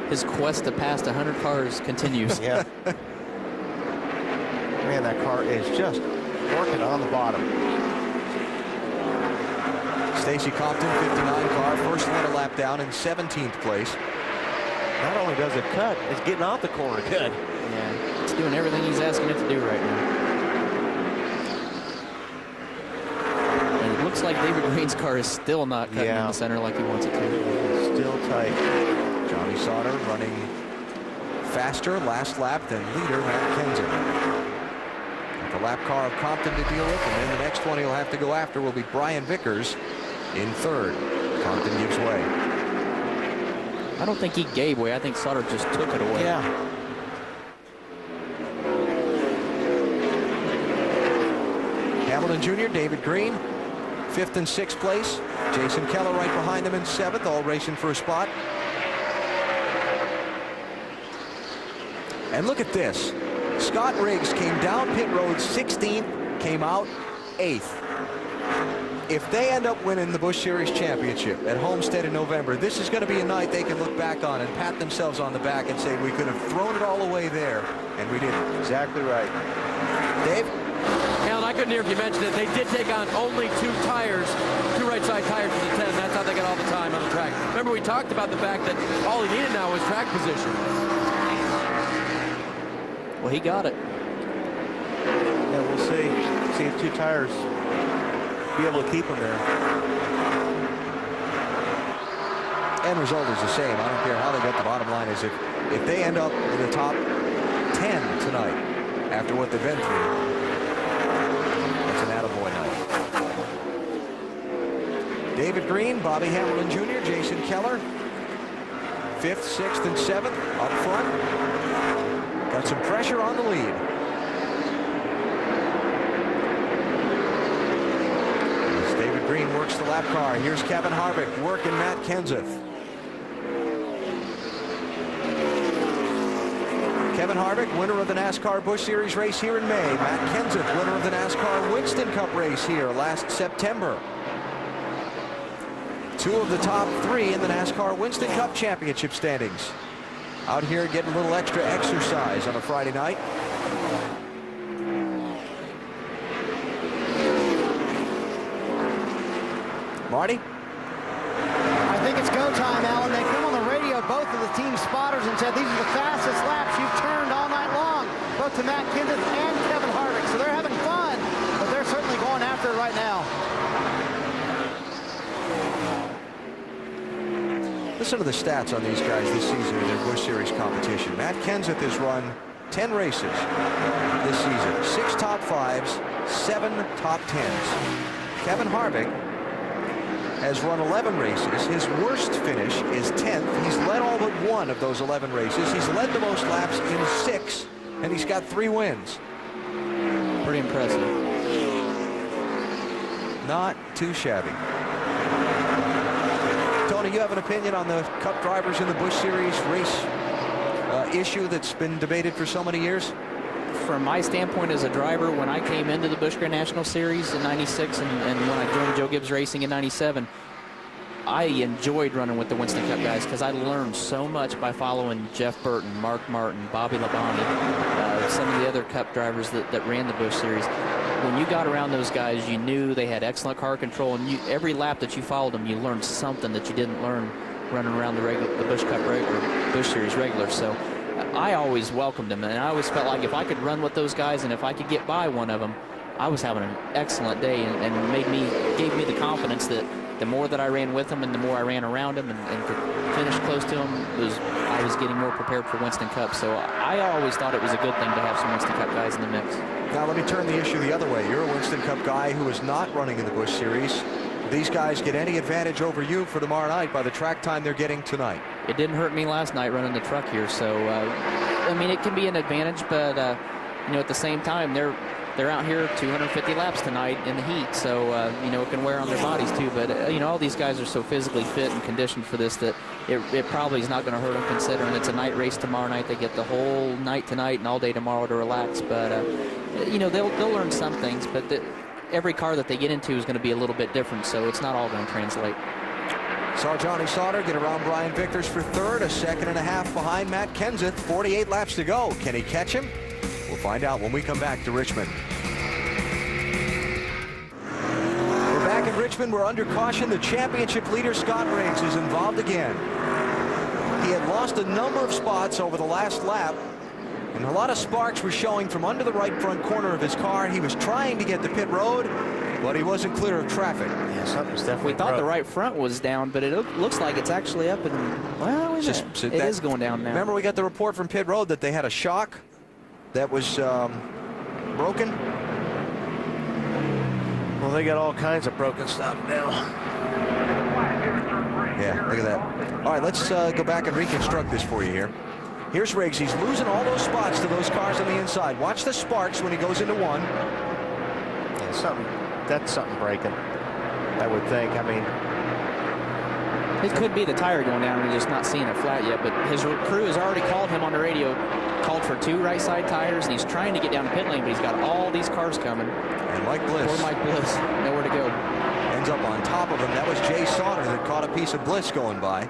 His quest to pass 100 cars continues. Yeah. Man, that car is just working on the bottom. Stacy Compton, 59 car, first one a lap down in 17th place. Not only does it cut, it's getting off the corner good. Yeah, it's doing everything he's asking it to do right now. And it looks like David Green's car is still not cutting in the center like he wants it to. Still tight. Johnny Sauter running faster last lap than leader Matt Kenseth. The lap car of Compton to deal with, and then the next one he'll have to go after will be Brian Vickers in third. Compton gives way. I don't think he gave way. I think Sauter just took it away. Yeah. Hamilton Jr., David Green, 5th and 6th place. Jason Keller right behind him in 7th, all racing for a spot. And look at this. Scott Riggs came down pit road 16th, came out 8th. If they end up winning the Busch Series championship at Homestead in November, this is going to be a night they can look back on and pat themselves on the back and say, we could have thrown it all away there, and we didn't. Exactly right. Dave? Alan, I couldn't hear if you mentioned it. They did take on only 2 tires, 2 right side tires for the 10. That's how they got all the time on the track. Remember, we talked about the fact that all he needed now was track position. Well, he got it. Yeah, we'll see if 2 tires be able to keep him there. End result is the same. I don't care how they got. The bottom line is if they end up in the top 10 tonight after what they've been through, that's an attaboy night. David Green, Bobby Hamilton Jr., Jason Keller, 5th, 6th, and 7th up front. Got some pressure on the lead. As David Green works the lap car. Here's Kevin Harvick working Matt Kenseth. Kevin Harvick, winner of the NASCAR Busch Series race here in May. Matt Kenseth, winner of the NASCAR Winston Cup race here last September. 2 of the top 3 in the NASCAR Winston Cup championship standings. Out here getting a little extra exercise on a Friday night. Marty? I think it's go time, Alan. They come on the radio, both of the team spotters, and said these are the fastest laps you've turned all night long, both to Matt Kenseth and Kevin Harvick. So they're having fun, but they're certainly going after it right now. Listen to the stats on these guys this season in their Busch Series competition. Matt Kenseth has run 10 races this season. 6 top 5s, 7 top 10s. Kevin Harvick has run 11 races. His worst finish is 10th. He's led all but 1 of those 11 races. He's led the most laps in 6, and he's got 3 wins. Pretty impressive. Not too shabby. Tony, you have an opinion on the Cup drivers in the Busch Series race issue that's been debated for so many years? From my standpoint as a driver, when I came into the Busch Grand National Series in '96 and when I joined Joe Gibbs Racing in '97, I enjoyed running with the Winston Cup guys because I learned so much by following Jeff Burton, Mark Martin, Bobby Labonte, some of the other Cup drivers that ran the Busch Series. When you got around those guys, you knew they had excellent car control, and every lap that you followed them, you learned something that you didn't learn running around the Busch Cup regular, Busch Series regular. So I always welcomed them, and I always felt like if I could run with those guys and if I could get by one of them, I was having an excellent day, and gave me the confidence that the more that I ran with them and the more I ran around them and could finish close to them, I was getting more prepared for Winston Cup. So I always thought it was a good thing to have some Winston Cup guys in the mix. Now let me turn the issue the other way. You're a Winston Cup guy who is not running in the Busch Series. These guys get any advantage over you for tomorrow night by the track time they're getting tonight? It didn't hurt me last night running the truck here, so I mean, it can be an advantage, but you know, at the same time, they're out here 250 laps tonight in the heat, so you know, it can wear on their bodies too. But you know, all these guys are so physically fit and conditioned for this that it probably is not going to hurt them, considering it's a night race tomorrow night. They get the whole night tonight and all day tomorrow to relax. But you know, they'll learn some things, but every car that they get into is going to be a little bit different, so it's not all going to translate. Saw Johnny Sauter get around Brian Vickers for third, a second and a half behind Matt Kenseth. 48 laps to go. Can he catch him? We'll find out when we come back to Richmond. Richmond, we're under caution. The championship leader, Scott Riggs, is involved again. He had lost a number of spots over the last lap, and a lot of sparks were showing from under the right front corner of his car. He was trying to get to pit road, but he wasn't clear of traffic. Yeah, something's definitely We thought the right front was down, but it looks like it's actually up and, well, it is going down now. Remember, we got the report from pit road that they had a shock that was broken. Well, they got all kinds of broken stuff now. Yeah, look at that. All right, let's go back and reconstruct this for you here. Here's Riggs. He's losing all those spots to those cars on the inside. Watch the sparks when he goes into one. Yeah, that's something breaking, I would think. I mean, it could be the tire going down and just not seeing it flat yet, but his crew has already called him on the radio, called for 2 right side tires, and he's trying to get down the pit lane, but he's got all these cars coming. And Mike Bliss. Poor Mike Bliss, nowhere to go. Ends up on top of him. That was Jay Sauter that caught a piece of Bliss going by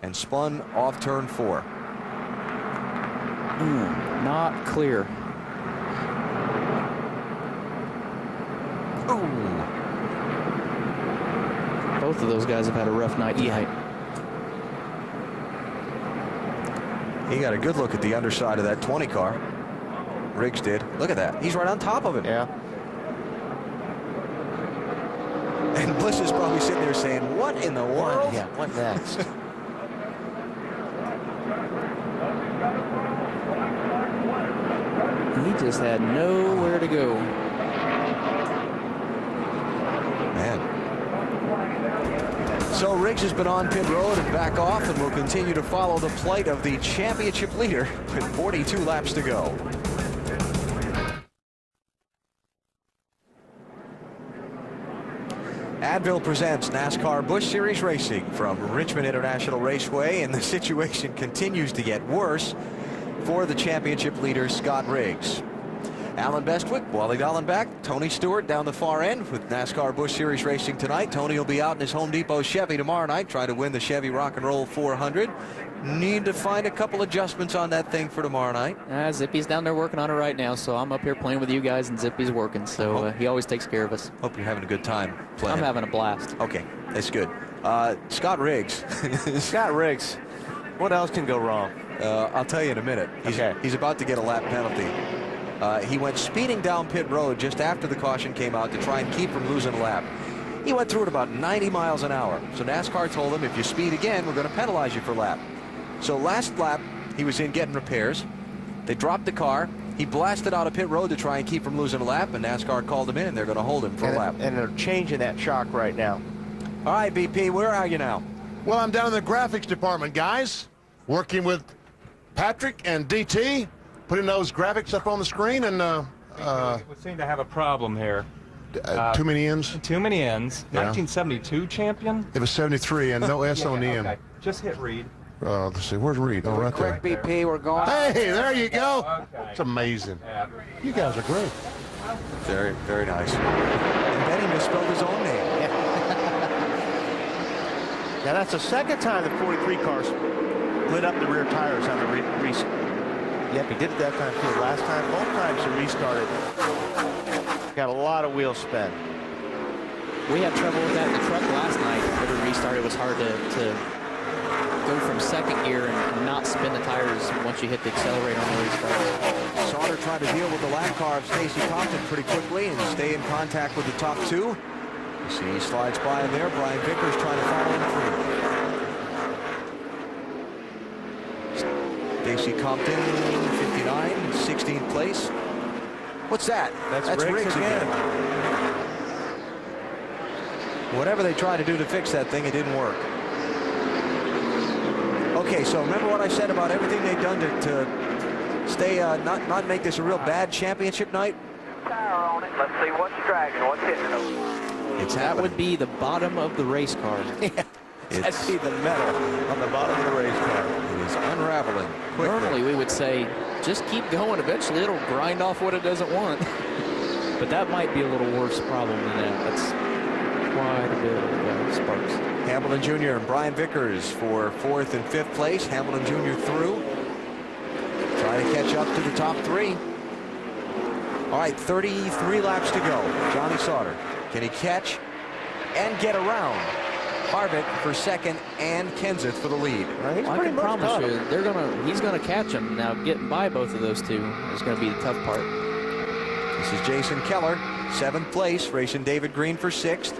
and spun off turn 4. Not clear. Both of those guys have had a rough night tonight. He got a good look at the underside of that 20 car. Riggs did. Look at that. He's right on top of him. Yeah. And Bliss is probably sitting there saying, what in the world? Yeah, what next? He just had nowhere to go. Man. So Riggs has been on pit road and back off, and will continue to follow the plight of the championship leader with 42 laps to go. Advil presents NASCAR Busch Series Racing from Richmond International Raceway, and the situation continues to get worse for the championship leader, Scott Riggs. Alan Bestwick, Wally Dallenbach, Tony Stewart down the far end with NASCAR Busch Series Racing tonight. Tony will be out in his Home Depot Chevy tomorrow night trying to win the Chevy Rock and Roll 400. Need to find a couple adjustments on that thing for tomorrow night. Zippy's down there working on it right now, so I'm up here playing with you guys, and Zippy's working, so he always takes care of us. Hope you're having a good time playing. I'm having a blast. Okay, that's good. Scott Riggs. Scott Riggs. What else can go wrong? I'll tell you in a minute. He's about to get a lap penalty. He went speeding down pit road just after the caution came out to try and keep from losing a lap. He went through at about 90 miles an hour. So NASCAR told him, if you speed again, we're going to penalize you for a lap. So last lap, he was in getting repairs. They dropped the car. He blasted out of pit road to try and keep from losing a lap, and NASCAR called him in, and they're going to hold him for a lap. And they're changing that shock right now. All right, BP, where are you now? Well, I'm down in the graphics department, guys, working with Patrick and DT, putting those graphics up on the screen, and we seem to have a problem here. Too many ends? Too many ends. Yeah. 1972 champion? It was 73 and no S on the end. Okay. Just hit read. Let's see, where's Reed? Oh, right there. Correct, BP, we're going. Hey, there you go. Okay. It's amazing. You guys are great. Very, very nice. And Benny misspelled his own name. Now, that's the second time the 43 cars lit up the rear tires on the restart. Yep, he did it that time too. Last time, both times he restarted. Got a lot of wheel spin. We had trouble with that in the truck last night. Every restart, it was hard to go from second gear and not spin the tires once you hit the accelerator on the restart. Sauter tried to deal with the lap car of Stacy Compton pretty quickly and stay in contact with the top two. You see he slides by him there. Brian Vickers trying to follow him through. Stacy Compton, 59, 16th place. What's that? That's Riggs again. Whatever they tried to do to fix that thing, it didn't work. Okay, so remember what I said about everything they've done to stay, not make this a real bad championship night? Let's see what's dragging, what's hitting them. It's that happening. would be the bottom of the race car. That'd be the metal on the bottom of the race car. It is unraveling quickly. Normally we would say, just keep going. Eventually it'll grind off what it doesn't want. But that might be a little worse problem than that. That's quite a bit of sparks. Hamilton Jr. and Brian Vickers for 4th and 5th place. Hamilton Jr. through. Trying to catch up to the top three. All right, 33 laps to go. Johnny Sauter Can he catch and get around Harvick for second and Kenseth for the lead? Well, I can promise you, he's gonna catch him. Now, getting by both of those two is going to be the tough part. This is Jason Keller, 7th place, racing David Green for 6th.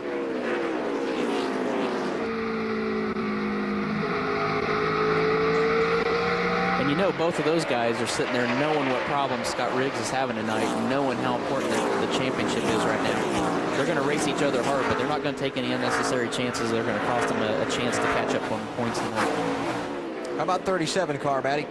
And you know, both of those guys are sitting there knowing what problems Scott Riggs is having tonight, and knowing how important the championship is right now. They're going to race each other hard, but they're not going to take any unnecessary chances. They're going to cost them a chance to catch up on points tonight. How about 37 car, Matty?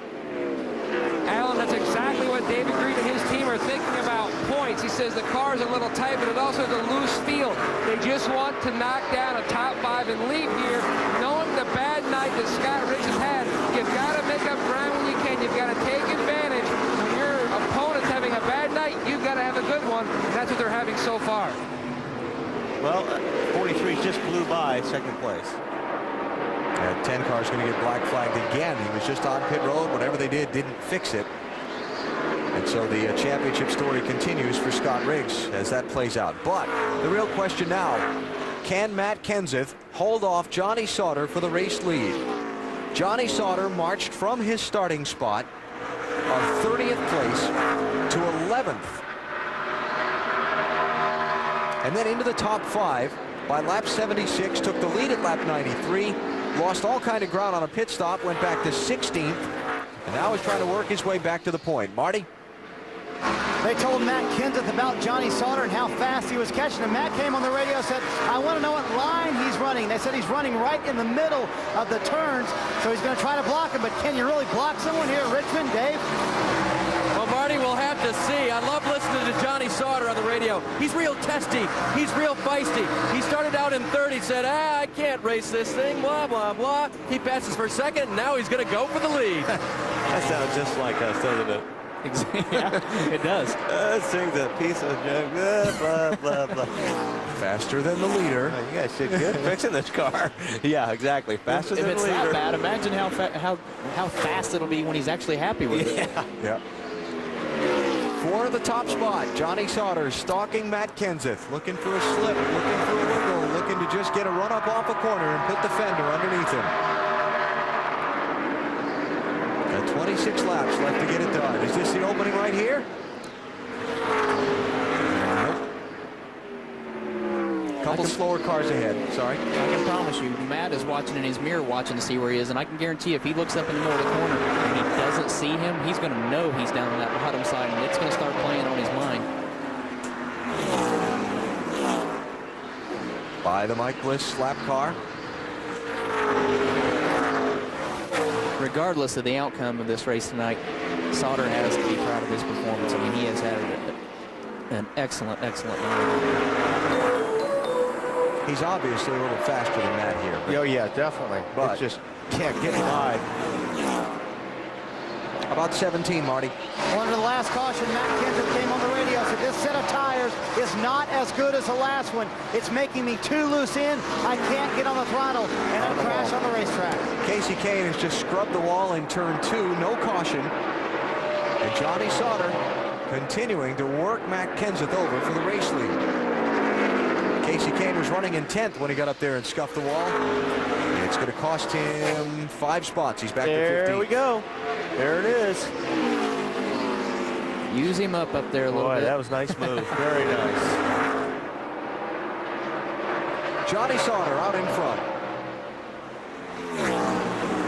Alan, that's exactly what David Green and his team are thinking about points. He says the car's a little tight, but it also is a loose field. They just want to knock down a top 5 and leave here, knowing the bad night that Scott Riggs has had. You've got to make up ground when you can. You've got to take advantage. When your opponent's having a bad night, you've got to have a good one. And that's what they're having so far. Well, 43 just blew by second place. 10 car's going to get black flagged again. He was just on pit road. Whatever they did didn't fix it. And so the championship story continues for Scott Riggs as that plays out. But the real question now, can Matt Kenseth hold off Johnny Sauter for the race lead? Johnny Sauter marched from his starting spot of 30th place to 11th. And then into the top 5 by lap 76, took the lead at lap 93, lost all kind of ground on a pit stop, went back to 16th, and now is trying to work his way back to the point. Marty? They told Matt Kenseth about Johnny Sauter and how fast he was catching him. Matt came on the radio and said, I want to know what line he's running. They said he's running right in the middle of the turns, so he's going to try to block him. But can you really block someone here at Richmond, Dave? Well, Marty, we'll have to see. I love listening to Johnny Sauter on the radio. He's real testy. He's real feisty. He started out in third. He said, I can't race this thing, blah, blah, blah. He passes for second, and now he's going to go for the lead. That sounds just like us, doesn't it? Yeah, it does. Sings a piece of blah, blah, blah. Faster than the leader. Oh, you guys did good fixing this car. Yeah, exactly. Faster than the leader. If it's that bad, imagine how fast it'll be when he's actually happy with it. Yeah. For the top spot, Johnny Sauter stalking Matt Kenseth, looking for a slip, looking for a wiggle, looking to just get a run up off a corner and put the fender underneath him. Got 26 laps left to get it done. Is this the opening right here? Couple slower cars ahead. Sorry. I can promise you, Matt is watching in his mirror, watching to see where he is, and I can guarantee if he looks up in the middle of the corner and he doesn't see him, he's going to know he's down on that bottom side, and it's going to start playing on his mind. By the Mike Bliss lap car. Regardless of the outcome of this race tonight, Sauter has to be proud of his performance. I mean, he has had an excellent night. He's obviously a little faster than Matt here. Oh, yeah, definitely. But just can't get by. About 17, Marty. Well, under the last caution, Matt Kenseth came on the radio, said this set of tires is not as good as the last one. It's making me too loose in. I can't get on the throttle, and I crash on the racetrack. Casey Kane has just scrubbed the wall in turn 2, no caution. And Johnny Sauter continuing to work Matt Kenseth over for the race lead. Casey Kane was running in 10th when he got up there and scuffed the wall. It's going to cost him 5 spots. He's back to 15. There we go. There it is. Use him up there a little bit. That was a nice move. Very nice. Johnny Sauter out in front.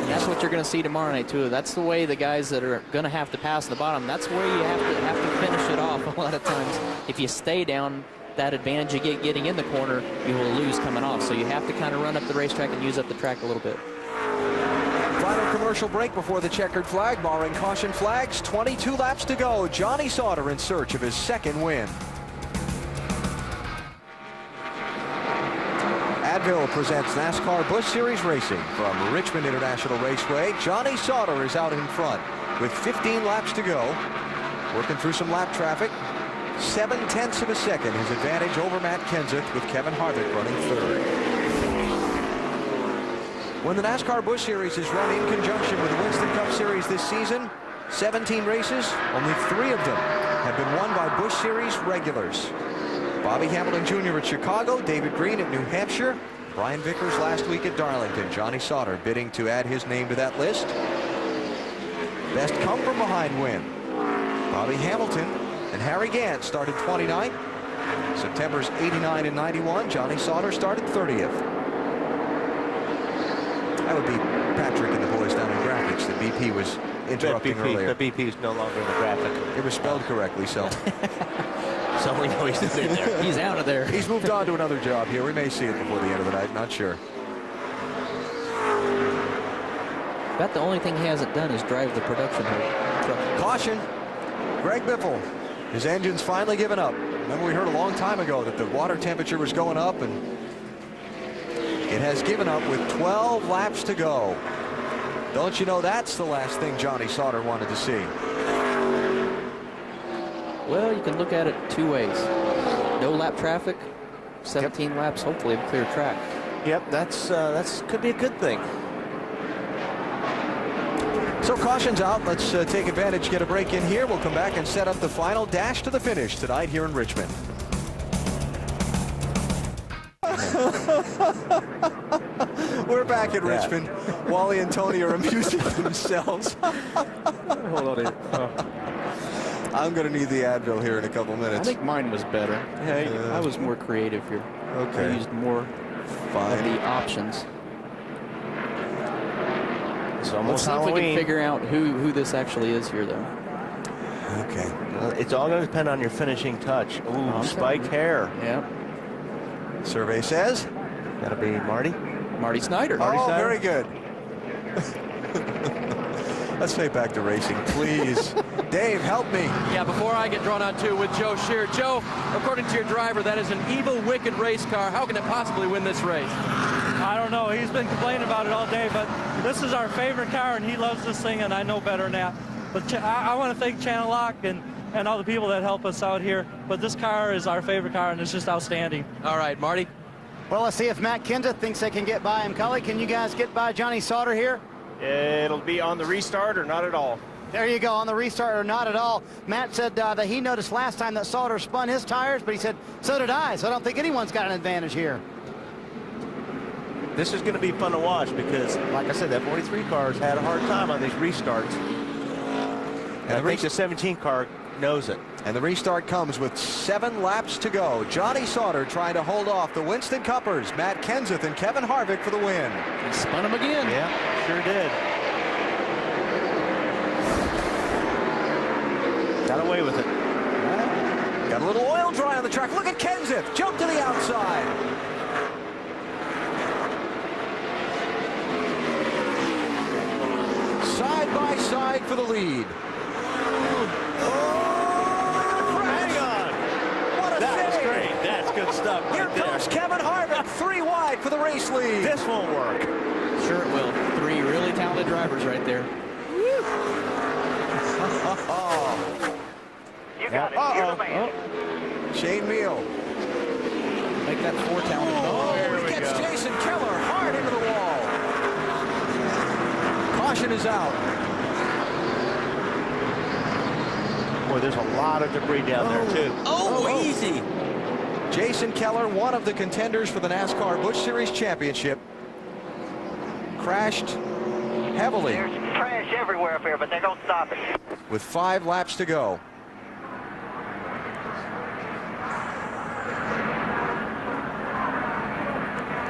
And that's what you're going to see tomorrow night, too. That's the way the guys that are going to have to pass the bottom, that's where you have to finish it off a lot of times. If you stay down, that advantage you get getting in the corner, you will lose coming off. So you have to kind of run up the racetrack and use up the track a little bit. Final commercial break before the checkered flag, barring caution flags. 22 laps to go. Johnny Sauter in search of his second win. Advil presents NASCAR Busch Series Racing from Richmond International Raceway. Johnny Sauter is out in front with 15 laps to go. Working through some lap traffic. 0.7 of a second his advantage over Matt Kenseth, with Kevin Harvick running third. When the NASCAR Busch Series is run in conjunction with the Winston Cup Series this season, 17 races, only 3 of them have been won by Busch Series regulars. Bobby Hamilton Jr. at Chicago, David Green at New Hampshire, Brian Vickers last week at Darlington, Johnny Sauter bidding to add his name to that list. Best come from behind win. Bobby Hamilton and Harry Gant started 29th. September's 89 and 91. Johnny Sauter started 30th. That would be Patrick and the boys down in graphics that BP was interrupting earlier. The BP is no longer in the graphic. It was spelled correctly, so. So we know he's in there. He's out of there. He's moved on to another job here. We may see it before the end of the night. Not sure. About the only thing he hasn't done is drive the production truck. Caution. Greg Biffle. His engine's finally given up. Remember, we heard a long time ago that the water temperature was going up, and it has given up with 12 laps to go. Don't you know that's the last thing Johnny Sauter wanted to see? Well, you can look at it two ways. No lap traffic, 17 laps, hopefully a clear track. Yep, that's could be a good thing. So caution's out. Let's take advantage, get a break in here. We'll come back and set up the final dash to the finish tonight here in Richmond. We're back in Richmond. Wally and Tony are amusing themselves. Hold on here. I'm going to need the Advil here in a couple minutes. I think mine was better. Yeah, I was more creative here. Okay. I used more of the options. It's Let's almost see if we Halloween. can figure out who this actually is here, though. Okay. Well, it's all going to depend on your finishing touch. Ooh, spiked hair. Yeah. Survey says. That'll be Marty. Marty Snyder. Oh, very good. Let's get back to racing, please. Dave, help me. Yeah, before I get drawn out too with Joe Shear. Joe, according to your driver, that is an evil, wicked race car. How can it possibly win this race? I don't know. He's been complaining about it all day, but this is our favorite car, and he loves this thing, and I know better than that. But I want to thank Channel Lock and all the people that help us out here. But this car is our favorite car, and it's just outstanding. All right, Marty. Well, let's see if Matt Kenseth thinks they can get by him. Cully, can you guys get by Johnny Sauter here? It'll be on the restart or not at all. There you go, on the restart or not at all. Matt said that he noticed last time that Sauter spun his tires, but he said, so did I. So I don't think anyone's got an advantage here. This is going to be fun to watch because, like I said, that 43 car's had a hard time on these restarts. And I think the 17 car knows it. And the restart comes with 7 laps to go. Johnny Sauter trying to hold off the Winston Cuppers, Matt Kenseth and Kevin Harvick for the win. He spun him again. Yeah, sure did. Got away with it. Got a little oil dry on the track. Look at Kenseth. Jump to the outside. Side by side for the lead. Good stuff. Here comes Kevin Harvick, 3 wide for the race lead. This won't work. Sure it will. 3 really talented drivers right there. You got it. You're the man. Shane Meal. Make that 4 talented. He gets Jason Keller hard into the wall. Caution is out. Boy, there's a lot of debris down there, too. Oh, easy. Jason Keller, one of the contenders for the NASCAR Busch Series Championship, crashed heavily. There's trash everywhere up here, but they don't stop it. With 5 laps to go.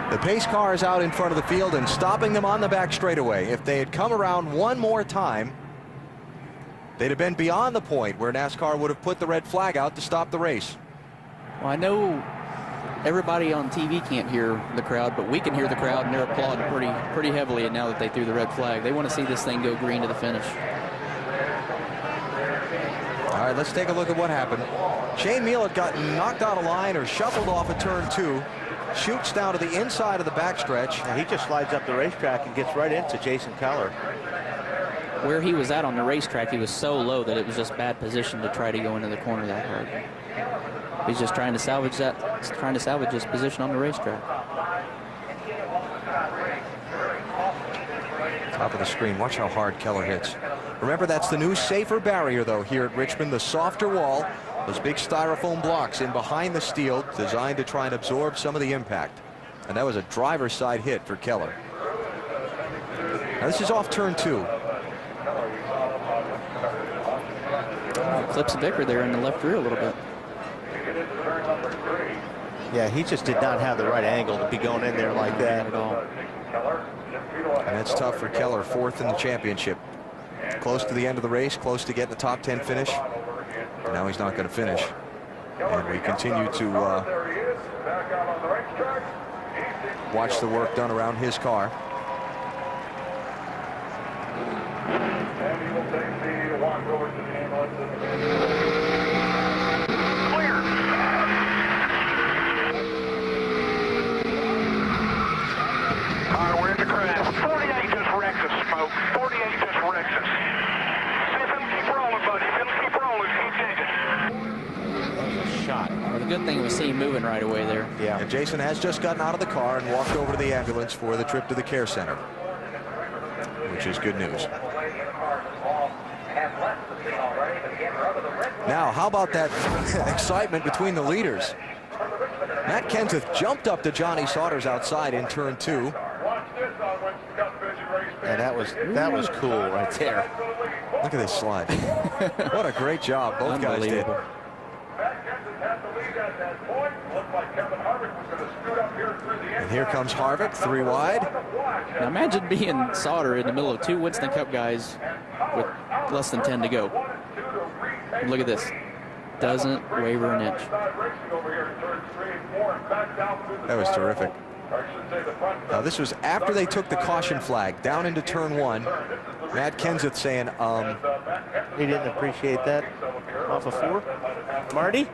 The pace car is out in front of the field and stopping them on the back straightaway. If they had come around one more time, they'd have been beyond the point where NASCAR would have put the red flag out to stop the race. Well, I know everybody on TV can't hear the crowd, but we can hear the crowd, and they're applauding pretty heavily now that they threw the red flag. They want to see this thing go green to the finish. All right, let's take a look at what happened. Shane Meal had gotten knocked out of line or shuffled off of turn 2, shoots down to the inside of the backstretch. Yeah, he just slides up the racetrack and gets right into Jason Keller. Where he was at on the racetrack, he was so low that it was just bad position to try to go into the corner that hard. He's just trying to salvage his position on the racetrack. Top of the screen, watch how hard Keller hits. Remember, that's the new safer barrier, though, here at Richmond, the softer wall. Those big styrofoam blocks in behind the steel designed to try and absorb some of the impact. And that was a driver's side hit for Keller. Now this is off turn 2. Clips Vicker there in the left rear a little bit. Yeah, he just did not have the right angle to be going in there like that at all. And that's tough for Keller, 4th in the championship. Close to the end of the race, close to getting the top 10 finish. And now he's not going to finish. And we continue to watch the work done around his car. We're in the crash. 48 just wrecked us, Smoke. 48 just wrecked us. See, keep rolling, buddy. Keep rolling. Keep digging. Shot. Well, the good thing was seeing moving right away there. Yeah. And Jason has just gotten out of the car and walked over to the ambulance for the trip to the care center, which is good news. Now, how about that excitement between the leaders? Matt Kenseth jumped up to Johnny Sauter's outside in turn 2. And that was cool right there. Look at this slide. What a great job both guys did. And here comes Harvick, 3 wide. Now imagine being Sauter in the middle of 2 Winston Cup guys with less than 10 to go. And look at this. Doesn't waver an inch. That was terrific. Now this was after they took the caution flag down into turn 1. Matt Kenseth saying, He didn't appreciate that off of 4. Marty?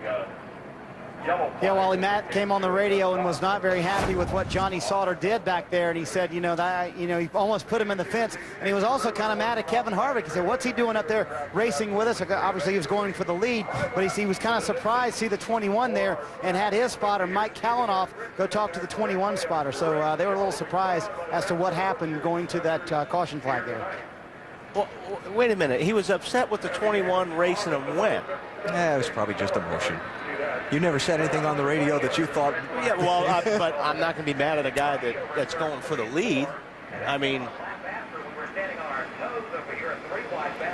Yeah, Wally, Matt came on the radio and was not very happy with what Johnny Sauter did back there, and he said, that he almost put him in the fence, and he was also kind of mad at Kevin Harvick. He said, what's he doing up there racing with us? Obviously, he was going for the lead, but he was kind of surprised to see the 21 there and had his spotter, Mike Kalanoff, go talk to the 21 spotter. So they were a little surprised as to what happened going to that caution flag there. Well, wait a minute. He was upset with the 21 racing him when? it was probably just emotion. You never said anything on the radio that you thought... Yeah, well, but I'm not going to be mad at a guy that's going for the lead. I mean...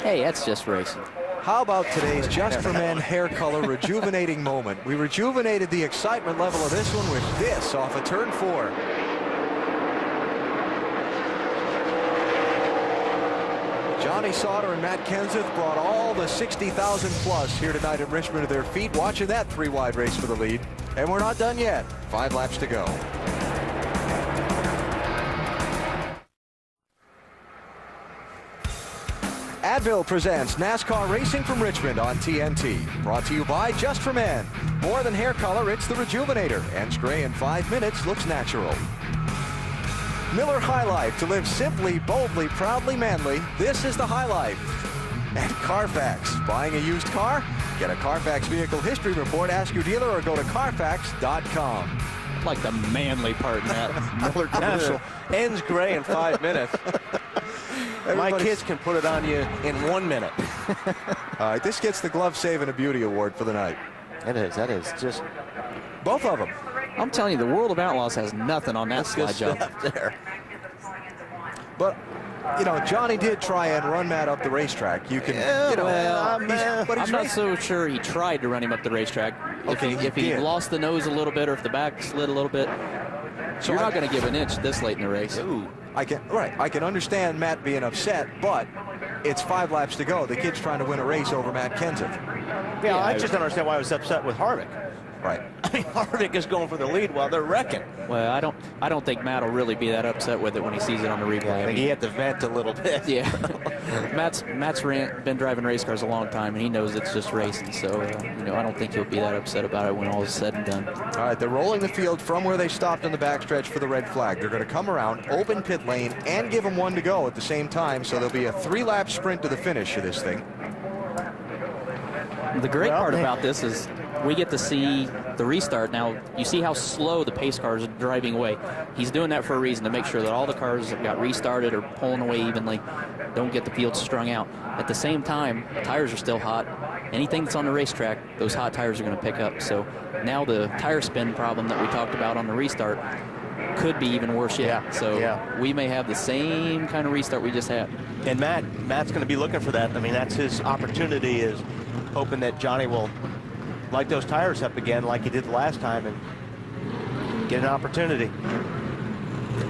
Hey, that's just racing. How about today's Just for Men hair color rejuvenating moment? We rejuvenated the excitement level of this one with this off of turn 4. Johnny Sauter and Matt Kenseth brought all the 60,000 plus here tonight in Richmond to their feet, watching that 3-wide race for the lead. And we're not done yet. 5 laps to go. Advil presents NASCAR Racing from Richmond on TNT. Brought to you by Just for Men. More than hair color, it's the Rejuvenator. Ends gray in 5 minutes, looks natural. Miller High Life, to live simply, boldly, proudly, manly. This is the High Life. And Carfax, buying a used car? Get a Carfax vehicle history report, ask your dealer, or go to Carfax.com. Like the manly part in that. Miller commercial. Ends gray in 5 minutes. My kids can put it on you in 1 minute. All right, this gets the Glove Save and a Beauty Award for the night. That is just... Both of them. I'm telling you, the World of Outlaws has nothing on that slide job. There. But, Johnny did try and run Matt up the racetrack. You can, I'm not so sure he tried to run him up the racetrack. If he lost the nose a little bit or if the back slid a little bit, so you're not going to give an inch this late in the race. Ooh. I can understand Matt being upset, but it's 5 laps to go. The kid's trying to win a race over Matt Kenseth. Yeah, I just don't understand why I was upset with Harvick. Right. I mean, Harvick is going for the lead while they're wrecking. Well, I don't think Matt will really be that upset with it when he sees it on the replay. I think he had to vent a little bit. Yeah. Matt's been driving race cars a long time, and he knows it's just racing. So, I don't think he'll be that upset about it when all is said and done. All right, they're rolling the field from where they stopped on the backstretch for the red flag. They're going to come around, open pit lane, and give them 1 to go at the same time. So there'll be a 3-lap sprint to the finish of this thing. The great part about this is we get to see the restart. Now, you see how slow the pace cars are driving away. He's doing that for a reason, to make sure that all the cars that got restarted are pulling away evenly, don't get the field strung out. At the same time, tires are still hot. anything that's on the racetrack, those hot tires are going to pick up. So now the tire spin problem that we talked about on the restart could be even worse yet. Yeah, so we may have the same kind of restart we just had. And Matt's going to be looking for that. I mean, that's his opportunity, is hoping that Johnny will light those tires up again like he did the last time and get an opportunity.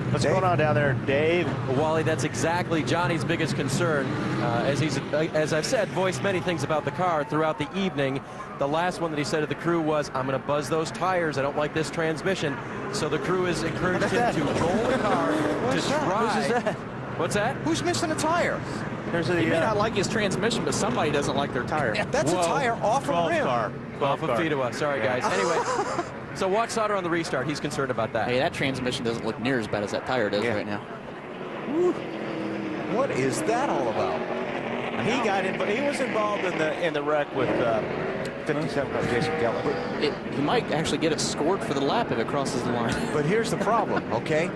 What's going on down there, Dave? Well, Wally, that's exactly Johnny's biggest concern. As I've said, voiced many things about the car throughout the evening. The last one that he said to the crew was, I'm going to buzz those tires. I don't like this transmission. So the crew has encouraged him to roll the car to try. Whose is that? What's that? Who's missing a tire? He may not like his transmission, but somebody doesn't like their tire. Yeah, that's a tire off a rim. Off of Fidua. Sorry, guys. Anyway, so watch Sauter on the restart. He's concerned about that. Hey, that transmission doesn't look near as bad as that tire does right now. What is that all about? He got in, but he was involved in the wreck with 57 car Jason Kelly. He might actually get it scored for the lap if it crosses the line. But here's the problem, okay?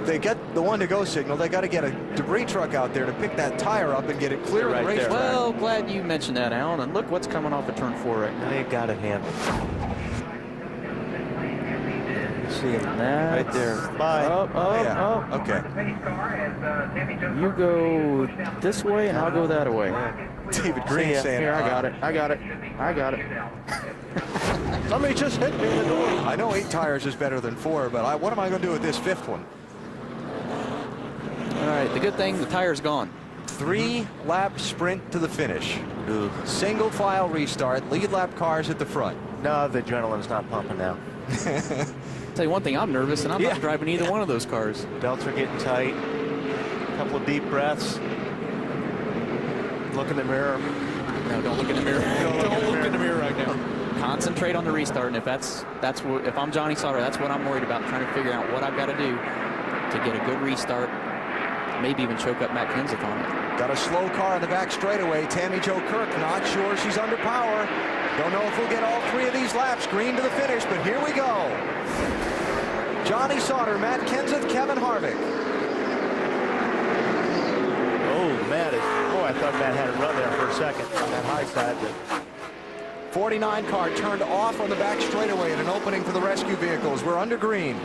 They get the one-to-go signal. They got to get a debris truck out there to pick that tire up and get it clear of the racetrack. Well, glad you mentioned that, Alan. And look what's coming off of turn 4 right now. They got it handled. See him right there. Bye. Okay. You go this way, and I'll go that way. David Green saying, here, I got it. Somebody just hit me in the door. I know 8 tires is better than 4, but what am I going to do with this 5th one? All right, the good thing, the tire's gone. 3-lap sprint to the finish. Single file restart, lead lap cars at the front. No, the adrenaline's not pumping now. Tell you one thing, I'm nervous, and I'm not driving either one of those cars. Belts are getting tight. A couple of deep breaths. Look in the mirror. No, don't look in the mirror. Don't look in the mirror right now. Concentrate on the restart, and if if I'm Johnny Sauter, that's what I'm worried about, trying to figure out what I've got to do to get a good restart, maybe even choke up Matt Kenseth on it. Got a slow car in the back straightaway. Tammy Jo Kirk, not sure she's under power. Don't know if we'll get all 3 of these laps green to the finish, but here we go. Johnny Sauter, Matt Kenseth, Kevin Harvick. Oh, Matt I thought Matt had a run there for a second on that high side. But 49 car turned off on the back straightaway in an opening for the rescue vehicles. We're under green.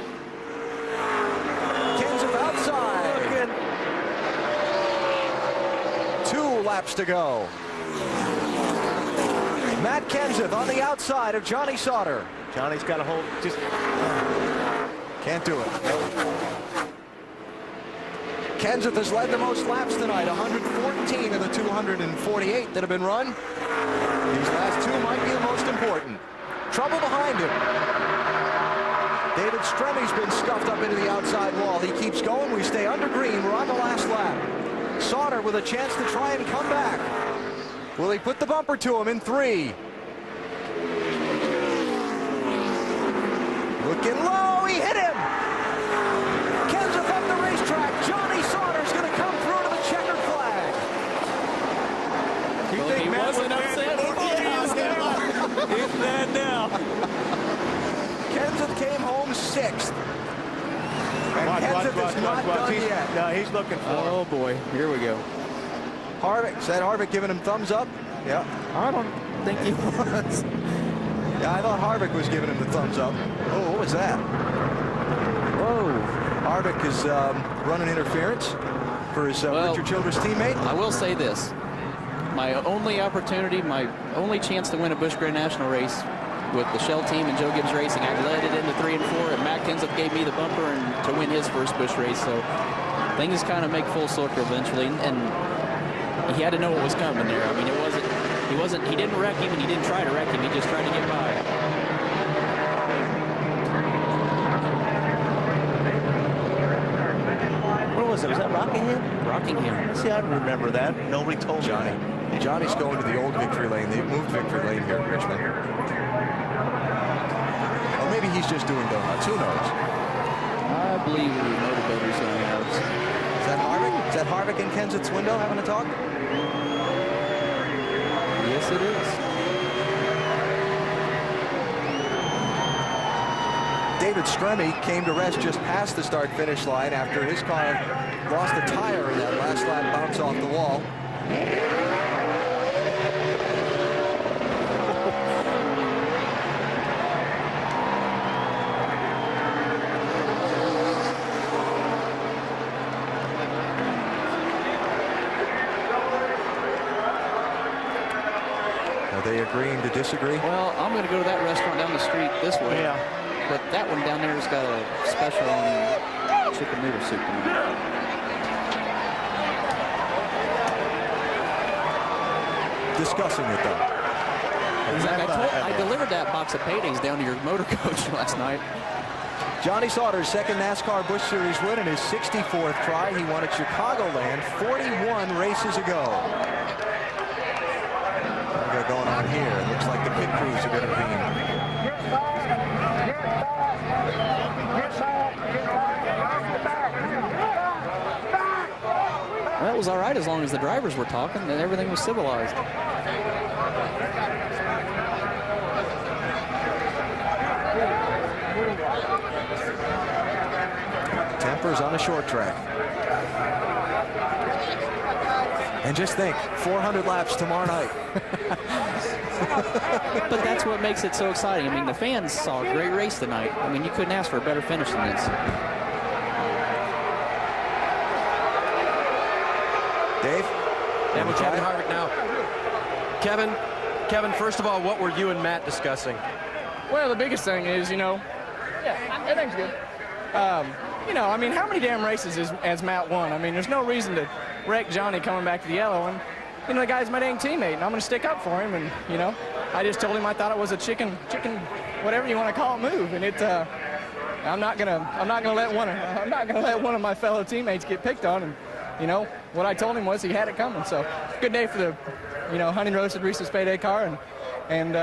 Kenseth outside. 2 laps to go. Matt Kenseth on the outside of Johnny Sauter. Johnny's got to hold. Just can't do it. Kenseth has led the most laps tonight, 114 of the 248 that have been run. These last 2 might be the most important. Trouble behind him. David Stremmy's been scuffed up into the outside wall. He keeps going. We stay under green. We're on the last lap. Sauter with a chance to try and come back. Will he put the bumper to him in 3? Looking low. He hit him. Kenseth up the racetrack. Johnny Sauter's going to come through to the checkered flag. You think Matt wasn't upset? He's mad now. Kenseth came home 6th. And Kenseth is not done yet. No, he's looking for him. Oh, boy. Here we go. Harvick, said Harvick giving him thumbs up? Yeah. I don't think he was. Yeah, I thought Harvick was giving him the thumbs up. Oh, what was that? Whoa. Harvick is running interference for his Richard Childress teammate. I will say this. My only opportunity, my only chance to win a Busch Grand National race with the Shell team and Joe Gibbs Racing, I led it into 3 and 4, and Matt Kenseth gave me the bumper and to win his first Busch race. So things kind of make full circle eventually, and he had to know what was coming there. I mean, he didn't wreck him, and he didn't try to wreck him. He just tried to get by. What was it? Was that Rockingham? Rockingham. See, I remember that. Nobody told Johnny. me. Johnny's going to the old victory lane. They've moved victory lane here at Richmond. Or maybe he's just doing donuts. Who knows? I believe it was motorboaters on the outs. Is that Harvick? Is that Harvick and Kenseth's window having a talk? Yes, it is. David Stremme came to rest just past the start-finish line after his car lost a tire in that last lap bounce off the wall. agreeing to disagree? Well, I'm going to go to that restaurant down the street this way. Yeah. But that one down there has got a special on chicken noodle soup tonight. Discussing it, though. I delivered that box of paydays down to your motor coach last night. Johnny Sauter's second NASCAR Busch Series win in his 64th try. He won at Chicagoland 41 races ago. What we got going on here? It looks like the pit crews have intervened. Well, it was all right as long as the drivers were talking and everything was civilized. Tempers on a short track. And just think, 400 laps tomorrow night. But that's what makes it so exciting. I mean, the fans saw a great race tonight. I mean, you couldn't ask for a better finish than this. Dave? And with Kevin Harvick now. Kevin, first of all, what were you and Matt discussing? Well, the biggest thing is, yeah, everything's good. I mean, how many damn races has Matt won? I mean, there's no reason to wreck Johnny coming back to the yellow. And, the guy's my dang teammate, and I'm going to stick up for him. And, I just told him I thought it was a chicken, whatever you want to call it, move. And I'm not gonna let one of my fellow teammates get picked on. And, what I told him was he had it coming. So, good day for the, Honey Roasted Reese's Payday car. And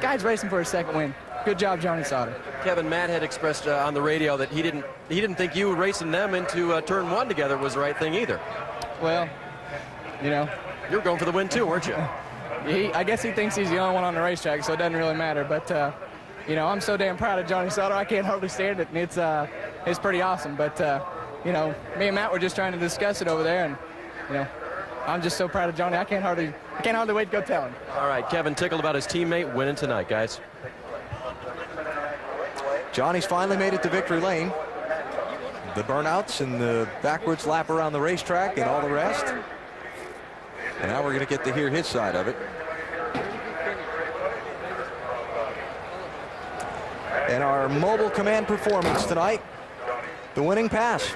guy's racing for his second win. Good job, Johnny Sauter. Kevin, Matt had expressed on the radio that he didn't think you racing them into turn one together was the right thing either. Well, you were going for the win too, weren't you? I guess he thinks he's the only one on the racetrack, so it doesn't really matter. But I'm so damn proud of Johnny Sauter. I can't hardly stand it, and it's pretty awesome. But me and Matt were just trying to discuss it over there, and I'm just so proud of Johnny. I can't hardly wait to go tell him. All right, Kevin tickled about his teammate winning tonight, guys. Johnny's finally made it to victory lane. The burnouts and the backwards lap around the racetrack and all the rest. And now we're going to get to hear his side of it. And our mobile command performance tonight, the winning pass.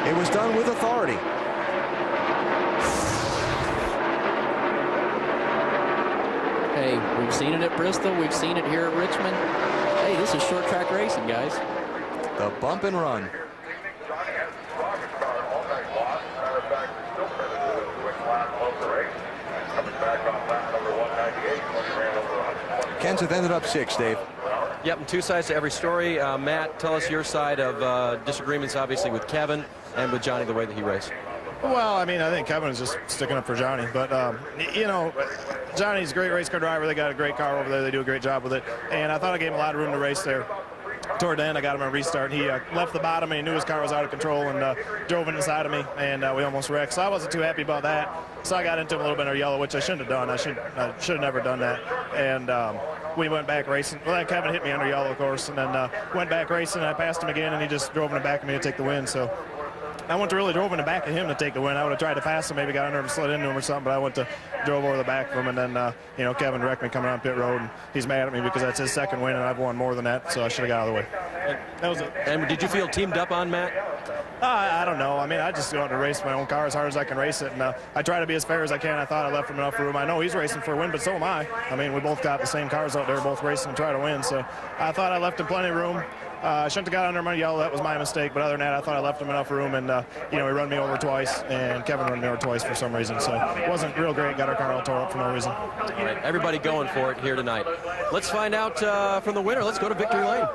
It was done with authority. Hey, we've seen it at Bristol. We've seen it here at Richmond. Hey, this is short track racing, guys. The bump and run. Kenseth ended up 6th, Dave. Yep, and two sides to every story. Matt, tell us your side of disagreements, obviously, with Kevin and with Johnny, the way that he raced. Well, I mean, I think Kevin is just sticking up for Johnny. But, Johnny's a great race car driver. They got a great car over there. They do a great job with it. And I thought I gave him a lot of room to race there. Toward the end, I got him a restart. He left the bottom, and he knew his car was out of control and drove in inside of me, and we almost wrecked. So I wasn't too happy about that. So I got into him a little bit in yellow, which I shouldn't have done. I should have never done that. And we went back racing. Well, then Kevin hit me under yellow, of course, and then went back racing. And I passed him again, and he just drove in the back of me to take the win. So I went to really drove in the back of him to take the win. I would have tried to pass him, maybe got under him, slid into him or something, but I drove over the back of him, and then, Kevin wrecked me coming around pit road, and he's mad at me because that's his second win, and I've won more than that, so I should have got out of the way. That was it. And did you feel teamed up on Matt? I don't know. I mean, I just go out to race my own car as hard as I can race it, and I try to be as fair as I can. I thought I left him enough room. I know he's racing for a win, but so am I. I mean, we both got the same cars out there, both racing to try to win, so I thought I left him plenty of room. I shouldn't have got under my yellow. That was my mistake. But other than that, I thought I left him enough room. And, he run me over twice. And Kevin run me over twice for some reason. So it wasn't real great. Got our car all tore up for no reason. All right, everybody going for it here tonight. Let's find out from the winner. Let's go to victory lane.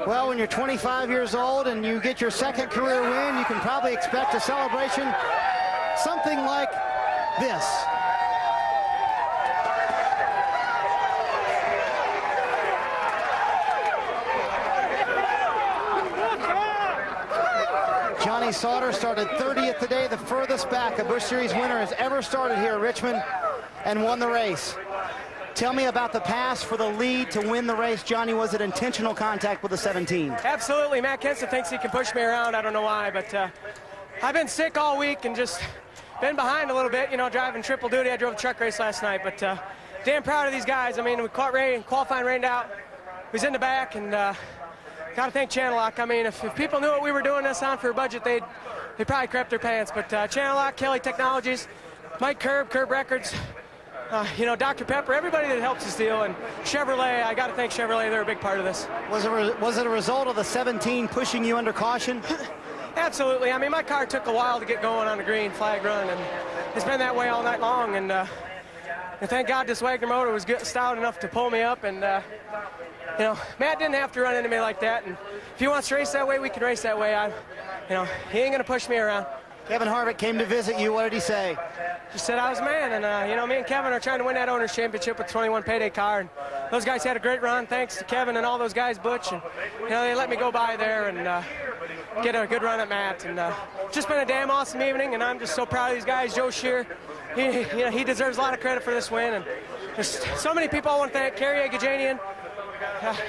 Well, when you're 25 years old and you get your second career win, you can probably expect a celebration something like this. Johnny Sauter started 30th today, the furthest back a Busch Series winner has ever started here at Richmond, and won the race. Tell me about the pass for the lead to win the race. Johnny, was it intentional contact with the 17? Absolutely. Matt Kenseth thinks he can push me around. I don't know why, but I've been sick all week and just been behind a little bit, you know, driving triple duty. I drove a truck race last night, but damn proud of these guys. I mean, we caught Ray and qualifying rained out. He was in the back, and got to thank Channel Lock. I mean, if people knew what we were doing this on for a budget, they'd probably crap their pants. But Channel Lock, Kelly Technologies, Mike Curb Records, you know, Dr. Pepper, everybody that helps this deal, and Chevrolet, I got to thank Chevrolet. They're a big part of this. Was it a result of the 17 pushing you under caution? Absolutely. I mean, my car took a while to get going on the green flag run, and it's been that way all night long. And thank God this Wagner motor was good, stout enough to pull me up. And, you know, Matt didn't have to run into me like that. And if he wants to race that way, we can race that way. You know, he ain't going to push me around. Kevin Harvick came to visit you. What did he say? He said I was a man, and you know, me and Kevin are trying to win that owner's championship with 21 payday car, and those guys had a great run. Thanks to Kevin and all those guys, Butch, and you know, they let me go by there and get a good run at Matt, and just been a damn awesome evening, and I'm just so proud of these guys. Joe Shear, he deserves a lot of credit for this win, and just so many people I want to thank. Kerry Agajanian.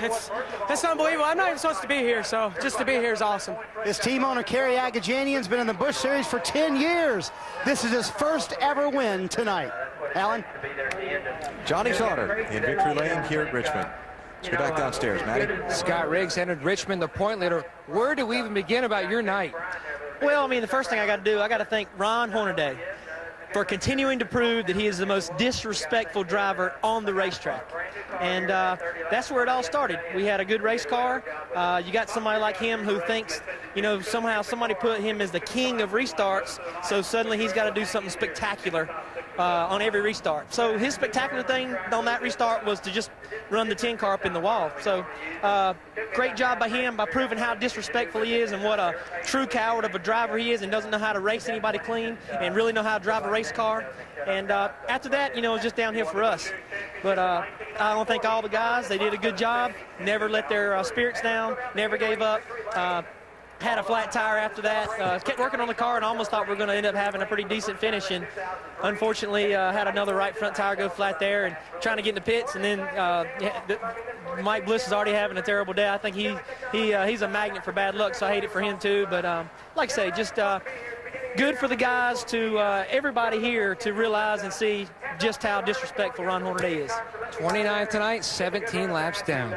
It's unbelievable. I'm not even supposed to be here, so just to be here is awesome. His team owner, Kerry Agajanian's been in the Busch Series for 10 years. This is his first ever win tonight. Alan? Johnny Sauter in victory lane here at Richmond. Let's go back downstairs, Matty. Scott Riggs entered Richmond, the point leader. Where do we even begin about your night? Well, I mean, the first thing I got to do, I got to thank Ron Hornaday for continuing to prove that he is the most disrespectful driver on the racetrack. And that's where it all started. We had a good race car. You got somebody like him who thinks, you know, somehow somebody put him as the king of restarts, so suddenly he's got to do something spectacular on every restart. So his spectacular thing on that restart was to just run the 10 car up in the wall. So great job by him by proving how disrespectful he is and what a true coward of a driver he is, and doesn't know how to race anybody clean and really know how to drive a race car. And after that, you know, it's just downhill for us. But I want to thank all the guys. They did a good job, never let their spirits down, never gave up. Had a flat tire after that, kept working on the car, and almost thought we were going to end up having a pretty decent finish, and unfortunately had another right front tire go flat there and trying to get in the pits, and then Mike Bliss is already having a terrible day. I think he's a magnet for bad luck, so I hate it for him too. But like I say, just good for the guys, to everybody here to realize and see just how disrespectful Ron Hornaday is. 29th tonight, 17 laps down.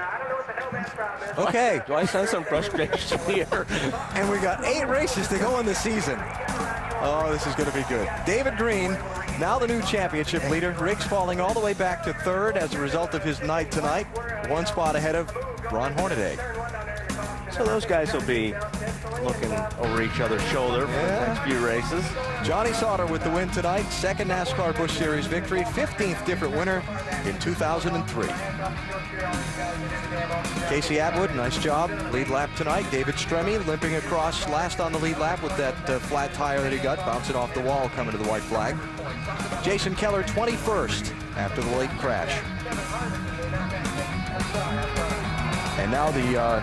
Okay. Do I sense some frustration here? And we got 8 races to go in the season. Oh, this is going to be good. David Green, now the new championship leader. Riggs falling all the way back to 3rd as a result of his night tonight. 1 spot ahead of Ron Hornaday. So those guys will be looking over each other's shoulder for the next few races. Johnny Sauter with the win tonight. 2nd NASCAR Busch Series victory. 15th different winner in 2003. Casey Atwood, nice job. Lead lap tonight. David Stremme limping across last on the lead lap with that flat tire that he got, bouncing off the wall coming to the white flag. Jason Keller 21st after the late crash. And now the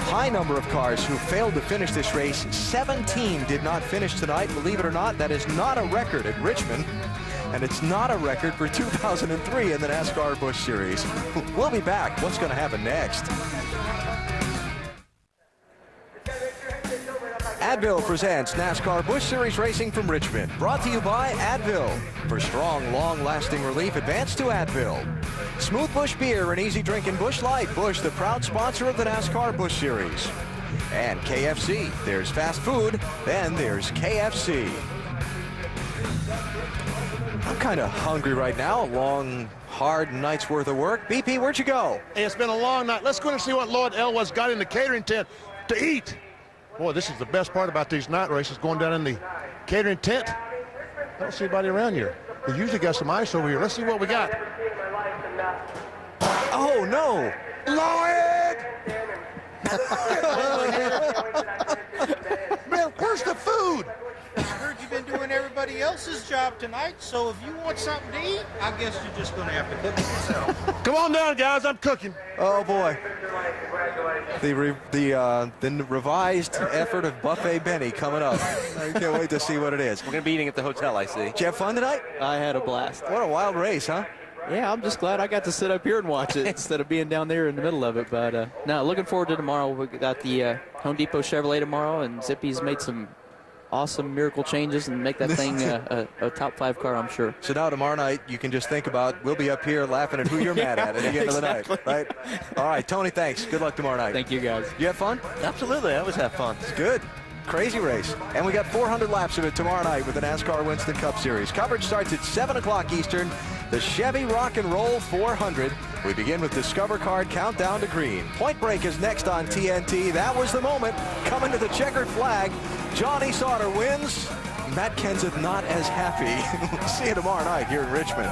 high number of cars who failed to finish this race. 17 did not finish tonight. Believe it or not, that is not a record at Richmond. And it's not a record for 2003 in the NASCAR Busch Series. We'll be back. What's going to happen next? Advil presents NASCAR Busch Series Racing from Richmond. Brought to you by Advil. For strong, long-lasting relief, advance to Advil. Smooth Busch Beer and easy drinking Busch Light. Busch, the proud sponsor of the NASCAR Busch Series. And KFC. There's fast food, then there's KFC. I'm kind of hungry right now. A long, hard night's worth of work. BP, where'd you go? Hey, it's been a long night. Let's go and see what Lord Elwes got in the catering tent to eat. Boy, this is the best part about these night races, going down in the catering tent. I don't see anybody around here. They usually got some ice over here. Let's see what we got. Oh, no. Lloyd! Man, where's the food? I heard you've been doing everybody else's job tonight, so if you want something to eat, I guess you're just going to have to cook it yourself. Come on down, guys. I'm cooking. Oh, boy. The revised effort of Buffet Benny coming up. I can't wait to see what it is. We're going to be eating at the hotel, I see. Did you have fun tonight? I had a blast. What a wild race, huh? Yeah, I'm just glad I got to sit up here and watch it instead of being down there in the middle of it. But no, looking forward to tomorrow. We got the Home Depot Chevrolet tomorrow, and Zippy's made some awesome miracle changes and make that thing a top 5 car, I'm sure. So now tomorrow night, you can just think about, we'll be up here laughing at who you're mad at the end of the night, right? All right, Tony, thanks. Good luck tomorrow night. Thank you, guys. You have fun? Absolutely. I always have fun. It's good. Crazy race. And we got 400 laps of it tomorrow night with the NASCAR Winston Cup Series. Coverage starts at 7 o'clock Eastern. The Chevy Rock and Roll 400. We begin with Discover Card Countdown to Green. Point Break is next on TNT. That was the moment. Coming to the checkered flag. Johnny Sauter wins. Matt Kenseth not as happy. See you tomorrow night here in Richmond.